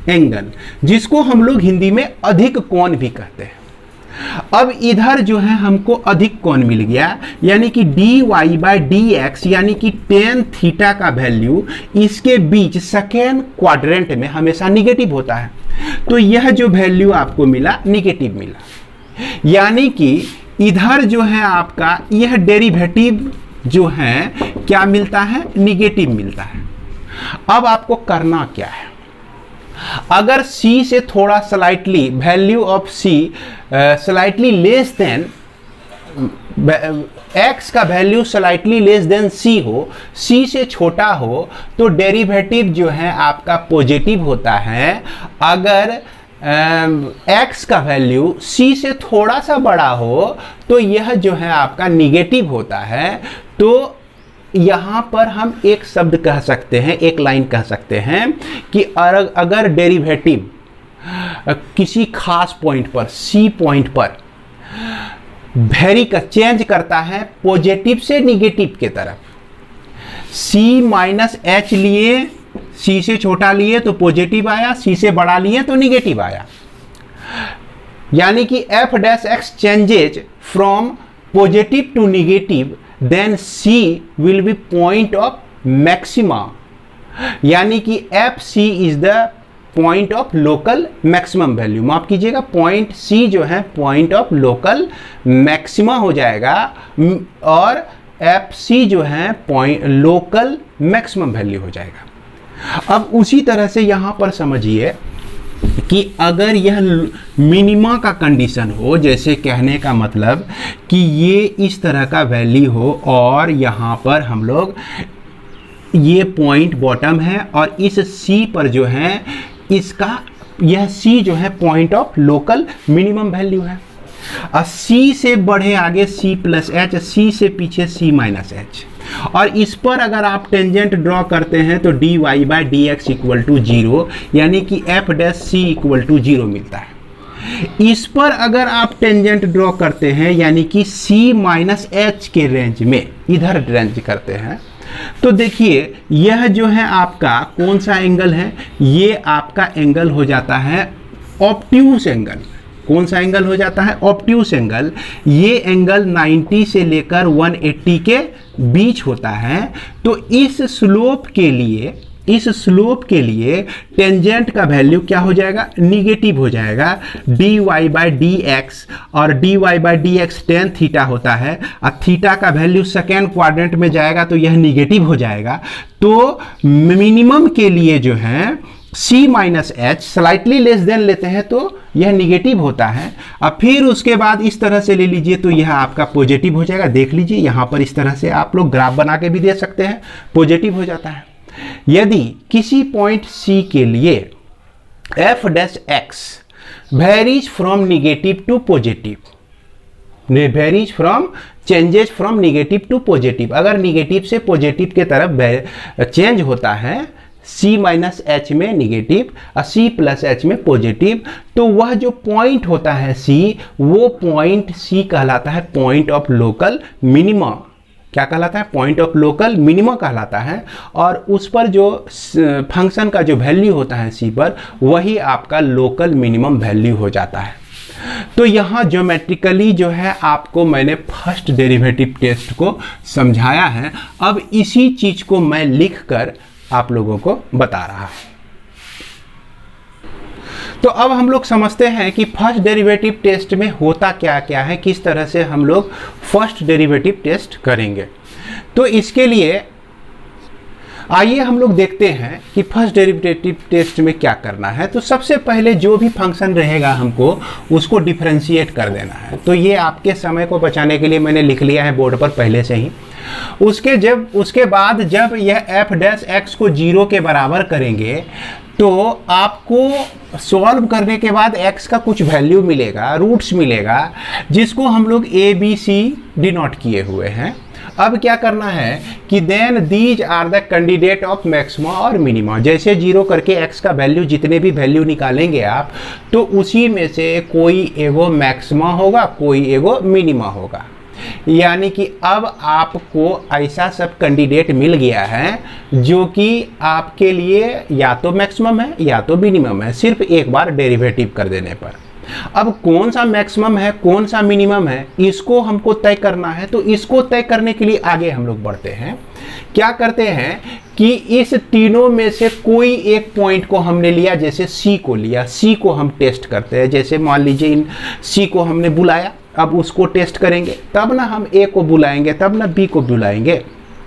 एंगल, जिसको हम लोग हिंदी में अधिक कोण भी कहते हैं। अब इधर जो है हमको अधिक कोण मिल गया, यानी कि dy बाई dx, यानी कि tan थीटा का वैल्यू इसके बीच सेकेंड क्वाड्रेंट में हमेशा निगेटिव होता है। तो यह जो वैल्यू आपको मिला निगेटिव मिला, यानी कि इधर जो है आपका यह डेरिवेटिव जो है क्या मिलता है, निगेटिव मिलता है। अब आपको करना क्या है, अगर c से थोड़ा slightly, value of c slightly less then x का value slightly less than c हो, c से छोटा हो, तो डेरिवेटिव जो है आपका पॉजिटिव होता है। अगर x का वैल्यू c से थोड़ा सा बड़ा हो तो यह जो है आपका निगेटिव होता है। तो यहाँ पर हम एक शब्द कह सकते हैं, एक लाइन कह सकते हैं कि अगर डेरिवेटिव किसी खास पॉइंट पर, C पॉइंट पर चेंज करता है पॉजिटिव से निगेटिव के तरफ, C माइनस एच लिए, C से छोटा लिए तो पॉजिटिव आया, C से बड़ा लिए तो निगेटिव आया। यानी कि f dash x changes from positive to negative, then C will be point of maxima, यानी कि FC is the point of local maximum value। माफ कीजिएगा, पॉइंट C जो है पॉइंट ऑफ लोकल मैक्सिमा हो जाएगा और FC जो है पॉइंट लोकल मैक्सिमम वैल्यू हो जाएगा। अब उसी तरह से यहाँ पर समझिए कि अगर यह मिनिमा का कंडीशन हो, जैसे कहने का मतलब कि ये इस तरह का वैल्यू हो और यहाँ पर हम लोग ये पॉइंट बॉटम है और इस C पर जो है इसका यह C जो है point of local minimum value है। और C से बढ़े आगे C प्लस एच, C से पीछे C माइनस एच, और इस पर अगर आप टेंजेंट ड्रॉ करते हैं तो dy by dx equal to 0, यानी कि f dash c equal to 0 मिलता है। इस पर अगर आप टेंजेंट ड्रॉ करते हैं यानी कि c माइनस एच के रेंज में इधर रेंज करते हैं, तो देखिए यह जो है आपका कौन सा एंगल है, ये आपका एंगल हो जाता है ऑब्ट्यूस एंगल। कौन सा एंगल हो जाता है? Obtuse angle. ये एंगल 90 से लेकर 180 के बीच होता है। तो इस स्लोप के लिए टेंजेंट का वैल्यू क्या हो जाएगा? निगेटिव हो जाएगा। dy बाई डी एक्स, और dy by D x tan theta होता है, और थीटा का वैल्यू सेकेंड क्वाड्रेंट में जाएगा तो यह निगेटिव हो जाएगा। तो मिनिमम के लिए जो है c minus H slightly less then लेते हैं तो यह निगेटिव होता है। अब फिर उसके बाद इस तरह से ले लीजिए तो यह आपका पॉजिटिव हो जाएगा। देख लीजिए यहाँ पर इस तरह से आप लोग ग्राफ बना के भी दे सकते हैं, पॉजिटिव हो जाता है। यदि किसी पॉइंट C के लिए f dash x varies from negative to positive, varies from changes from negative to positive, अगर निगेटिव से पॉजिटिव के तरफ चेंज होता है c माइनस एच में निगेटिव और c प्लस एच में पॉजिटिव, तो वह जो पॉइंट होता है c, वो पॉइंट c कहलाता है पॉइंट ऑफ लोकल मिनिमा। क्या कहलाता है? पॉइंट ऑफ लोकल मिनिमा कहलाता है। और उस पर जो फंक्शन का जो वैल्यू होता है c पर, वही आपका लोकल मिनिमम वैल्यू हो जाता है। तो यहाँ ज्योमेट्रिकली जो है आपको मैंने फर्स्ट डेरिवेटिव टेस्ट को समझाया है। अब इसी चीज को मैं लिख कर आप लोगों को बता रहा हूं। तो अब हम लोग समझते हैं कि फर्स्ट डेरिवेटिव टेस्ट में होता क्या क्या है, किस तरह से हम लोग फर्स्ट डेरिवेटिव टेस्ट करेंगे। तो इसके लिए आइए हम लोग देखते हैं कि फर्स्ट डेरिवेटिव टेस्ट में क्या करना है। तो सबसे पहले जो भी फंक्शन रहेगा हमको उसको डिफरेंशिएट कर देना है। तो ये आपके समय को बचाने के लिए मैंने लिख लिया है बोर्ड पर पहले से ही। उसके बाद जब यह f डैश x को 0 के बराबर करेंगे तो आपको सॉल्व करने के बाद x का कुछ वैल्यू मिलेगा, रूट्स मिलेगा, जिसको हम लोग a b c डिनोट किए हुए हैं। अब क्या करना है कि then these are the candidate of maxima और मिनिमा। जैसे 0 करके x का वैल्यू, जितने भी वैल्यू निकालेंगे आप, तो उसी में से कोई एगो मैक्सिमा होगा, कोई एगो मिनिमा होगा। यानी कि अब आपको ऐसा सब कैंडिडेट मिल गया है जो कि आपके लिए या तो मैक्सिमम है या तो मिनिमम है, सिर्फ एक बार डेरिवेटिव कर देने पर। अब कौन सा मैक्सिमम है, कौन सा मिनिमम है, इसको हमको तय करना है। तो इसको तय करने के लिए आगे हम लोग बढ़ते हैं। क्या करते हैं कि इस तीनों में से कोई एक पॉइंट को हमने लिया, जैसे C को लिया, C को हम टेस्ट करते हैं। जैसे मान लीजिए इन C को हमने बुलाया, अब उसको टेस्ट करेंगे, तब ना हम A को बुलाएंगे, तब ना B को बुलाएंगे।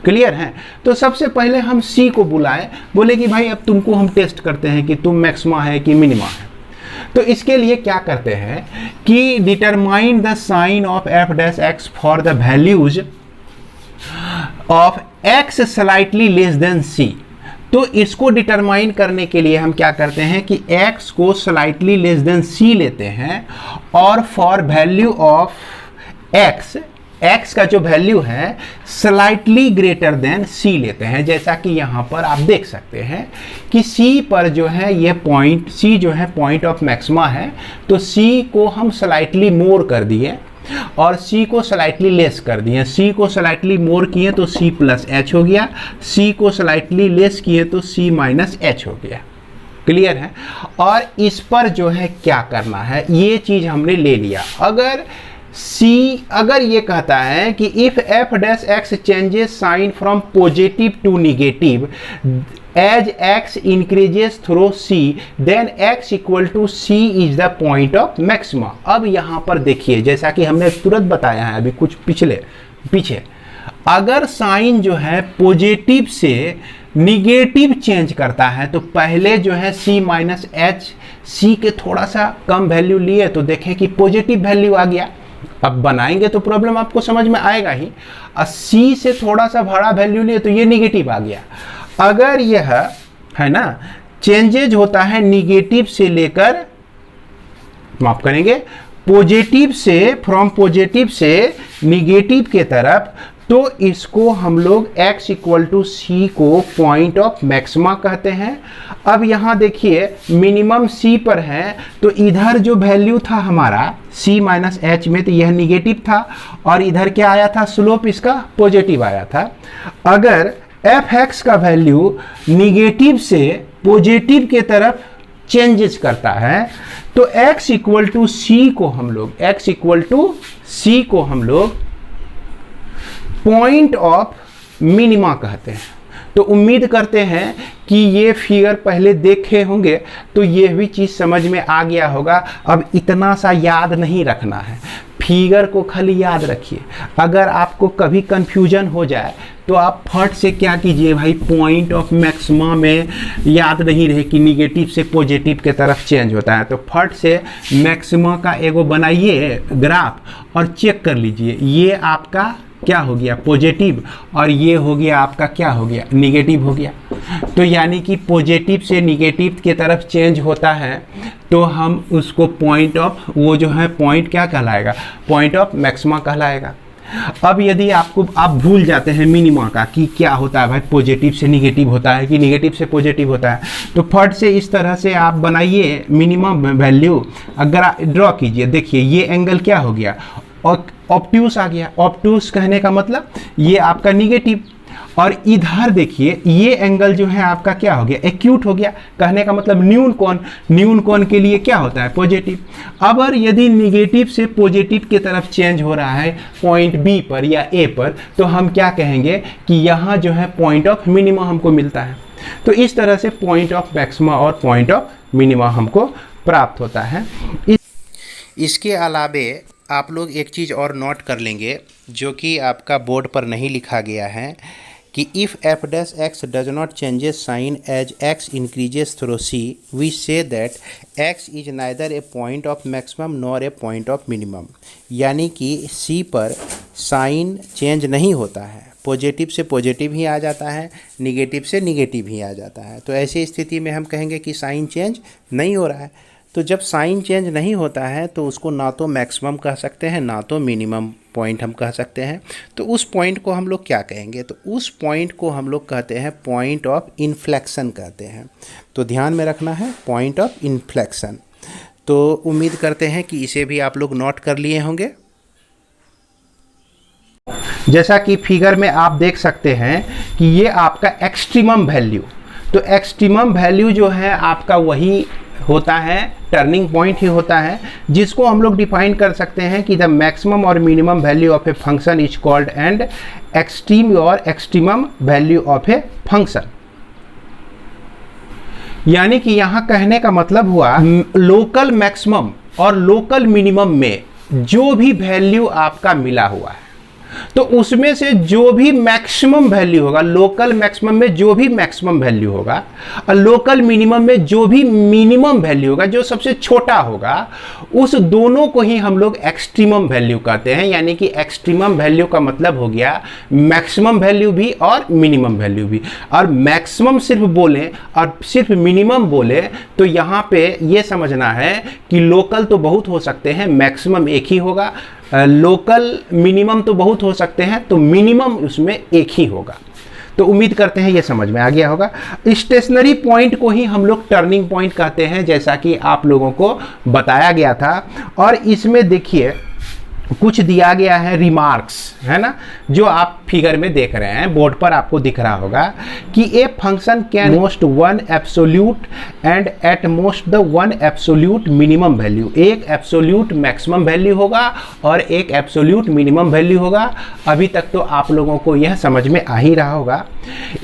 क्लियर है? तो सबसे पहले हम C को बुलाएं, बोले कि भाई अब तुमको हम टेस्ट करते हैं कि तुम मैक्सिमा है कि मिनिमा है। तो इसके लिए क्या करते हैं कि determine the sign of f dash x for the values of x slightly less than c। तो इसको डिटरमाइन करने के लिए हम क्या करते हैं कि x को स्लाइटली लेस देन c लेते हैं, और फॉर वैल्यू ऑफ x का जो वैल्यू है स्लाइटली ग्रेटर देन c लेते हैं। जैसा कि यहाँ पर आप देख सकते हैं कि c पर जो है ये पॉइंट, c जो है पॉइंट ऑफ मैक्सिमा है, तो c को हम स्लाइटली मोर कर दिए और c को स्लाइटली लेस कर दिए। c को स्लाइटली मोर किए तो c प्लस एच हो गया, c को स्लाइटली लेस किए तो c माइनस एच हो गया। क्लियर है? और इस पर जो है क्या करना है, ये चीज हमने ले लिया। अगर ये कहता है कि if f dash x changes sign from positive to negative as x increases through c, then x equal to c is the point of maxima. अब यहाँ पर देखिए, जैसा कि हमने तुरंत बताया है अभी कुछ पीछे, अगर साइन जो है पॉजिटिव से निगेटिव चेंज करता है तो पहले जो है c माइनस एच, c के थोड़ा सा कम वैल्यू लिए तो देखें कि पॉजिटिव वैल्यू आ गया। अब बनाएंगे तो प्रॉब्लम आपको समझ में आएगा ही। c से थोड़ा सा बड़ा वैल्यू लिए तो ये निगेटिव आ गया। अगर यह है ना चेंजेज होता है निगेटिव से लेकर, माफ करेंगे, पॉजिटिव से, फ्रॉम पॉजिटिव से निगेटिव के तरफ, तो इसको हम लोग x इक्वल टू c को पॉइंट ऑफ मैक्सिमा कहते हैं। अब यहाँ देखिए मिनिमम c पर है, तो इधर जो वैल्यू था हमारा c माइनस एच में, तो यह निगेटिव था, और इधर क्या आया था, स्लोप इसका पॉजिटिव आया था। अगर f(x) का वैल्यू निगेटिव से पॉजिटिव के तरफ चेंजेस करता है, तो x इक्वल टू सी को हम लोग पॉइंट ऑफ मिनिमा कहते हैं। तो उम्मीद करते हैं कि ये फिगर पहले देखे होंगे तो ये भी चीज़ समझ में आ गया होगा। अब इतना सा याद नहीं रखना है, फिगर को खाली याद रखिए। अगर आपको कभी कंफ्यूजन हो जाए तो आप फट से क्या कीजिए भाई, पॉइंट ऑफ मैक्सिमा में याद नहीं रहे कि निगेटिव से पॉजिटिव के तरफ चेंज होता है, तो फट से मैक्सिमा का एगो बनाइए ग्राफ और चेक कर लीजिए। ये आपका क्या हो गया, पॉजिटिव, और ये हो गया आपका क्या हो गया, निगेटिव हो गया। तो यानी कि पॉजिटिव से निगेटिव की तरफ चेंज होता है तो हम उसको पॉइंट ऑफ, वो जो है पॉइंट क्या कहलाएगा, पॉइंट ऑफ मैक्सिमा कहलाएगा। अब यदि आप भूल जाते हैं मिनिमा का कि क्या होता है भाई, पॉजिटिव से निगेटिव होता है कि निगेटिव से पॉजिटिव होता है, तो फट से इस तरह से आप बनाइए मिनिमम वैल्यू। अगर आप ड्रॉ कीजिए, देखिए ये एंगल क्या हो गया, और ऑब्ट्यूस आ गया। ऑब्ट्यूस कहने का मतलब ये आपका निगेटिव, और इधर देखिए ये एंगल जो है आपका क्या हो गया, एक्यूट हो गया। कहने का मतलब न्यून कोण के लिए क्या होता है, पॉजिटिव। अब यदि निगेटिव से पॉजिटिव की तरफ चेंज हो रहा है पॉइंट बी पर या ए पर, तो हम क्या कहेंगे कि यहाँ जो है पॉइंट ऑफ मिनिमा हमको मिलता है। तो इस तरह से पॉइंट ऑफ मैक्सिमा और पॉइंट ऑफ मिनिमा हमको प्राप्त होता है। इसके अलावे आप लोग एक चीज़ और नोट कर लेंगे जो कि आपका बोर्ड पर नहीं लिखा गया है कि if F dash x does not changes sign as x increases through C, we say that x is neither A point of maximum nor a point of minimum. यानी कि सी पर साइन चेंज नहीं होता है, पॉजिटिव से पॉजिटिव ही आ जाता है, निगेटिव से निगेटिव ही आ जाता है। तो ऐसी स्थिति में हम कहेंगे कि साइन चेंज नहीं हो रहा है। तो जब साइन चेंज नहीं होता है तो उसको ना तो मैक्सिमम कह सकते हैं ना तो मिनिमम पॉइंट हम कह सकते हैं। तो उस पॉइंट को हम लोग क्या कहेंगे, तो उस पॉइंट को हम लोग कहते हैं पॉइंट ऑफ इन्फ्लेक्शन कहते हैं। तो ध्यान में रखना है पॉइंट ऑफ इन्फ्लेक्शन। तो उम्मीद करते हैं कि इसे भी आप लोग नोट कर लिए होंगे। जैसा कि फिगर में आप देख सकते हैं कि ये आपका एक्सट्रीमम वैल्यू, तो एक्सट्रीमम वैल्यू जो है आपका वही होता है, टर्निंग पॉइंट ही होता है, जिसको हम लोग डिफाइन कर सकते हैं कि द मैक्सिमम और minimum value of a function is called and extreme और extremum value of a function. यानी कि यहाँ कहने का मतलब हुआ लोकल मैक्सिमम और लोकल मिनिमम में जो भी वैल्यू आपका मिला हुआ है, तो उसमें से जो भी मैक्सिमम वैल्यू होगा, लोकल मैक्सिमम में जो भी मैक्सिमम वैल्यू होगा और लोकल मिनिमम में जो भी मिनिमम वैल्यू होगा, जो सबसे छोटा होगा, उस दोनों को ही हम लोग एक्सट्रीमम वैल्यू कहते हैं। यानी कि एक्सट्रीमम वैल्यू का मतलब हो गया मैक्सिमम वैल्यू भी और मिनिमम वैल्यू भी। और मैक्सिमम सिर्फ बोलें और सिर्फ मिनिमम बोले तो यहाँ पे ये समझना है कि लोकल तो बहुत हो सकते हैं, मैक्सिमम एक ही होगा, लोकल मिनिमम तो बहुत हो सकते हैं, तो मिनिमम उसमें एक ही होगा। तो उम्मीद करते हैं ये समझ में आ गया होगा। स्टेशनरी पॉइंट को ही हम लोग टर्निंग पॉइंट कहते हैं, जैसा कि आप लोगों को बताया गया था। और इसमें देखिए कुछ दिया गया है रिमार्क्स, है ना, जो आप फिगर में देख रहे हैं, बोर्ड पर आपको दिख रहा होगा कि a function can most one absolute and at most the one absolute minimum value. एक एब्सोल्यूट मैक्सिमम वैल्यू होगा और एक एब्सोल्यूट मिनिमम वैल्यू होगा। अभी तक तो आप लोगों को यह समझ में आ ही रहा होगा।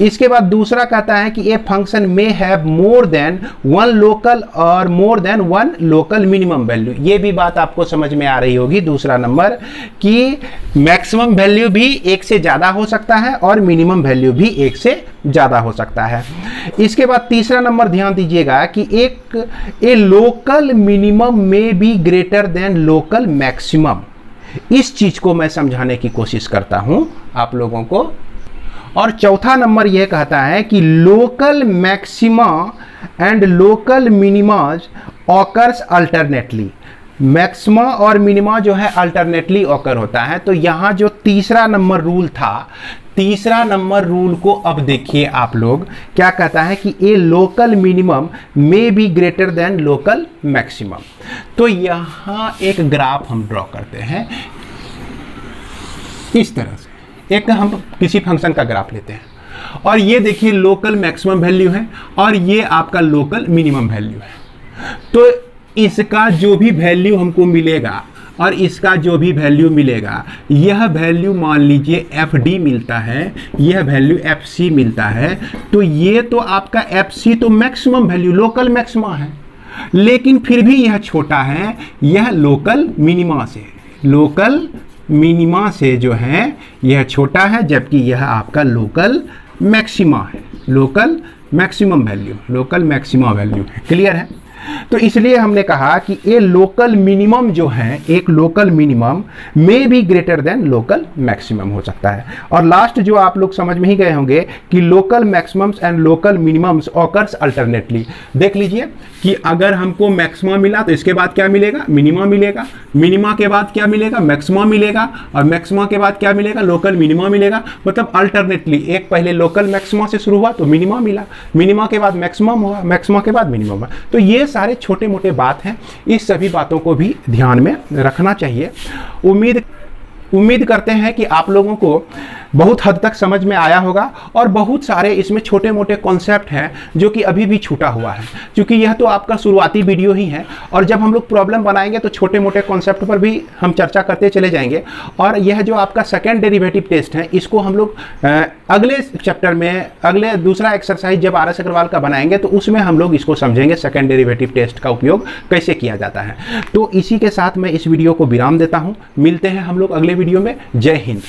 इसके बाद दूसरा कहता है कि a function may have more than one local और more than one local minimum value. ये भी बात आपको समझ में आ रही होगी। दूसरा नंबर कि मैक्सिमम वैल्यू भी एक से ज़्यादा हो सकता है और मिनिमम वैल्यू भी एक से ज़्यादा हो सकता है। इसके बाद तीसरा नंबर ध्यान दीजिएगा कि ए लोकल मिनिमम में be greater than local maximum. इस चीज़ को मैं समझाने की कोशिश करता हूं आप लोगों को। और चौथा नंबर यह कहता है कि local maxima and local minimas occurs alternately. Maxima और मिनिमा जो है अल्टरनेटली ऑकर होता है। तो यहाँ जो तीसरा नंबर रूल था, तीसरा नंबर रूल को अब देखिए आप लोग, क्या कहता है कि ए local minimum may be greater than local maximum. तो यहाँ एक ग्राफ हम ड्रॉ करते हैं इस तरह से। एक हम किसी फंक्शन का ग्राफ लेते हैं और ये देखिए लोकल मैक्सिमम वैल्यू है और ये आपका लोकल मिनिमम वैल्यू है। तो इसका जो भी वैल्यू हमको मिलेगा और इसका जो भी वैल्यू मिलेगा, यह वैल्यू मान लीजिए एफ डी मिलता है, यह वैल्यू एफ सी मिलता है, तो ये तो आपका एफ सी तो मैक्सिमम वैल्यू लोकल मैक्सिमा है, लेकिन फिर भी यह छोटा है, यह लोकल मिनिमा से, लोकल मिनिमा से जो है यह छोटा है, जबकि यह आपका लोकल मैक्सिमा है, local maximum value, local maxima value है। क्लियर है? तो इसलिए हमने कहा कि ये लोकल मिनिमम जो है, एक लोकल मिनिमम में भी ग्रेटर देन लोकल मैक्सिमम हो सकता है। और लास्ट जो आप लोग समझ में ही गए होंगे कि local maximums and local minimums occurs alternately. देख लीजिए कि अगर हमको मैक्सिमा मिला तो इसके बाद क्या मिलेगा, मिनिमा मिलेगा, मिनिमा के बाद क्या मिलेगा, मैक्सिमा मिलेगा, और मैक्सिमा के बाद क्या मिलेगा, लोकल मिनिमा मिलेगा। मतलब अल्टरनेटली एक पहले लोकल मैक्सिमा से शुरू हुआ तो मिनिमा मिला, मिनिमा के बाद मैक्सिमम हुआ, मैक्सिमा के बाद मिनिमम हुआ। तो ये सारे छोटे मोटे बात हैं, इस सभी बातों को भी ध्यान में रखना चाहिए। उम्मीद करते हैं कि आप लोगों को बहुत हद तक समझ में आया होगा, और बहुत सारे इसमें छोटे मोटे कॉन्सेप्ट हैं जो कि अभी भी छूटा हुआ है, क्योंकि यह तो आपका शुरुआती वीडियो ही है, और जब हम लोग प्रॉब्लम बनाएंगे तो छोटे मोटे कॉन्सेप्ट पर भी हम चर्चा करते चले जाएंगे। और यह जो आपका सेकेंड डेरिवेटिव टेस्ट है, इसको हम लोग अगले चैप्टर में, अगले दूसरा एक्सरसाइज जब आर एस अग्रवाल का बनाएंगे तो उसमें हम लोग इसको समझेंगे, सेकेंड डेरिवेटिव टेस्ट का उपयोग कैसे किया जाता है। तो इसी के साथ मैं इस वीडियो को विराम देता हूँ, मिलते हैं हम लोग अगले वीडियो में। जय हिंद।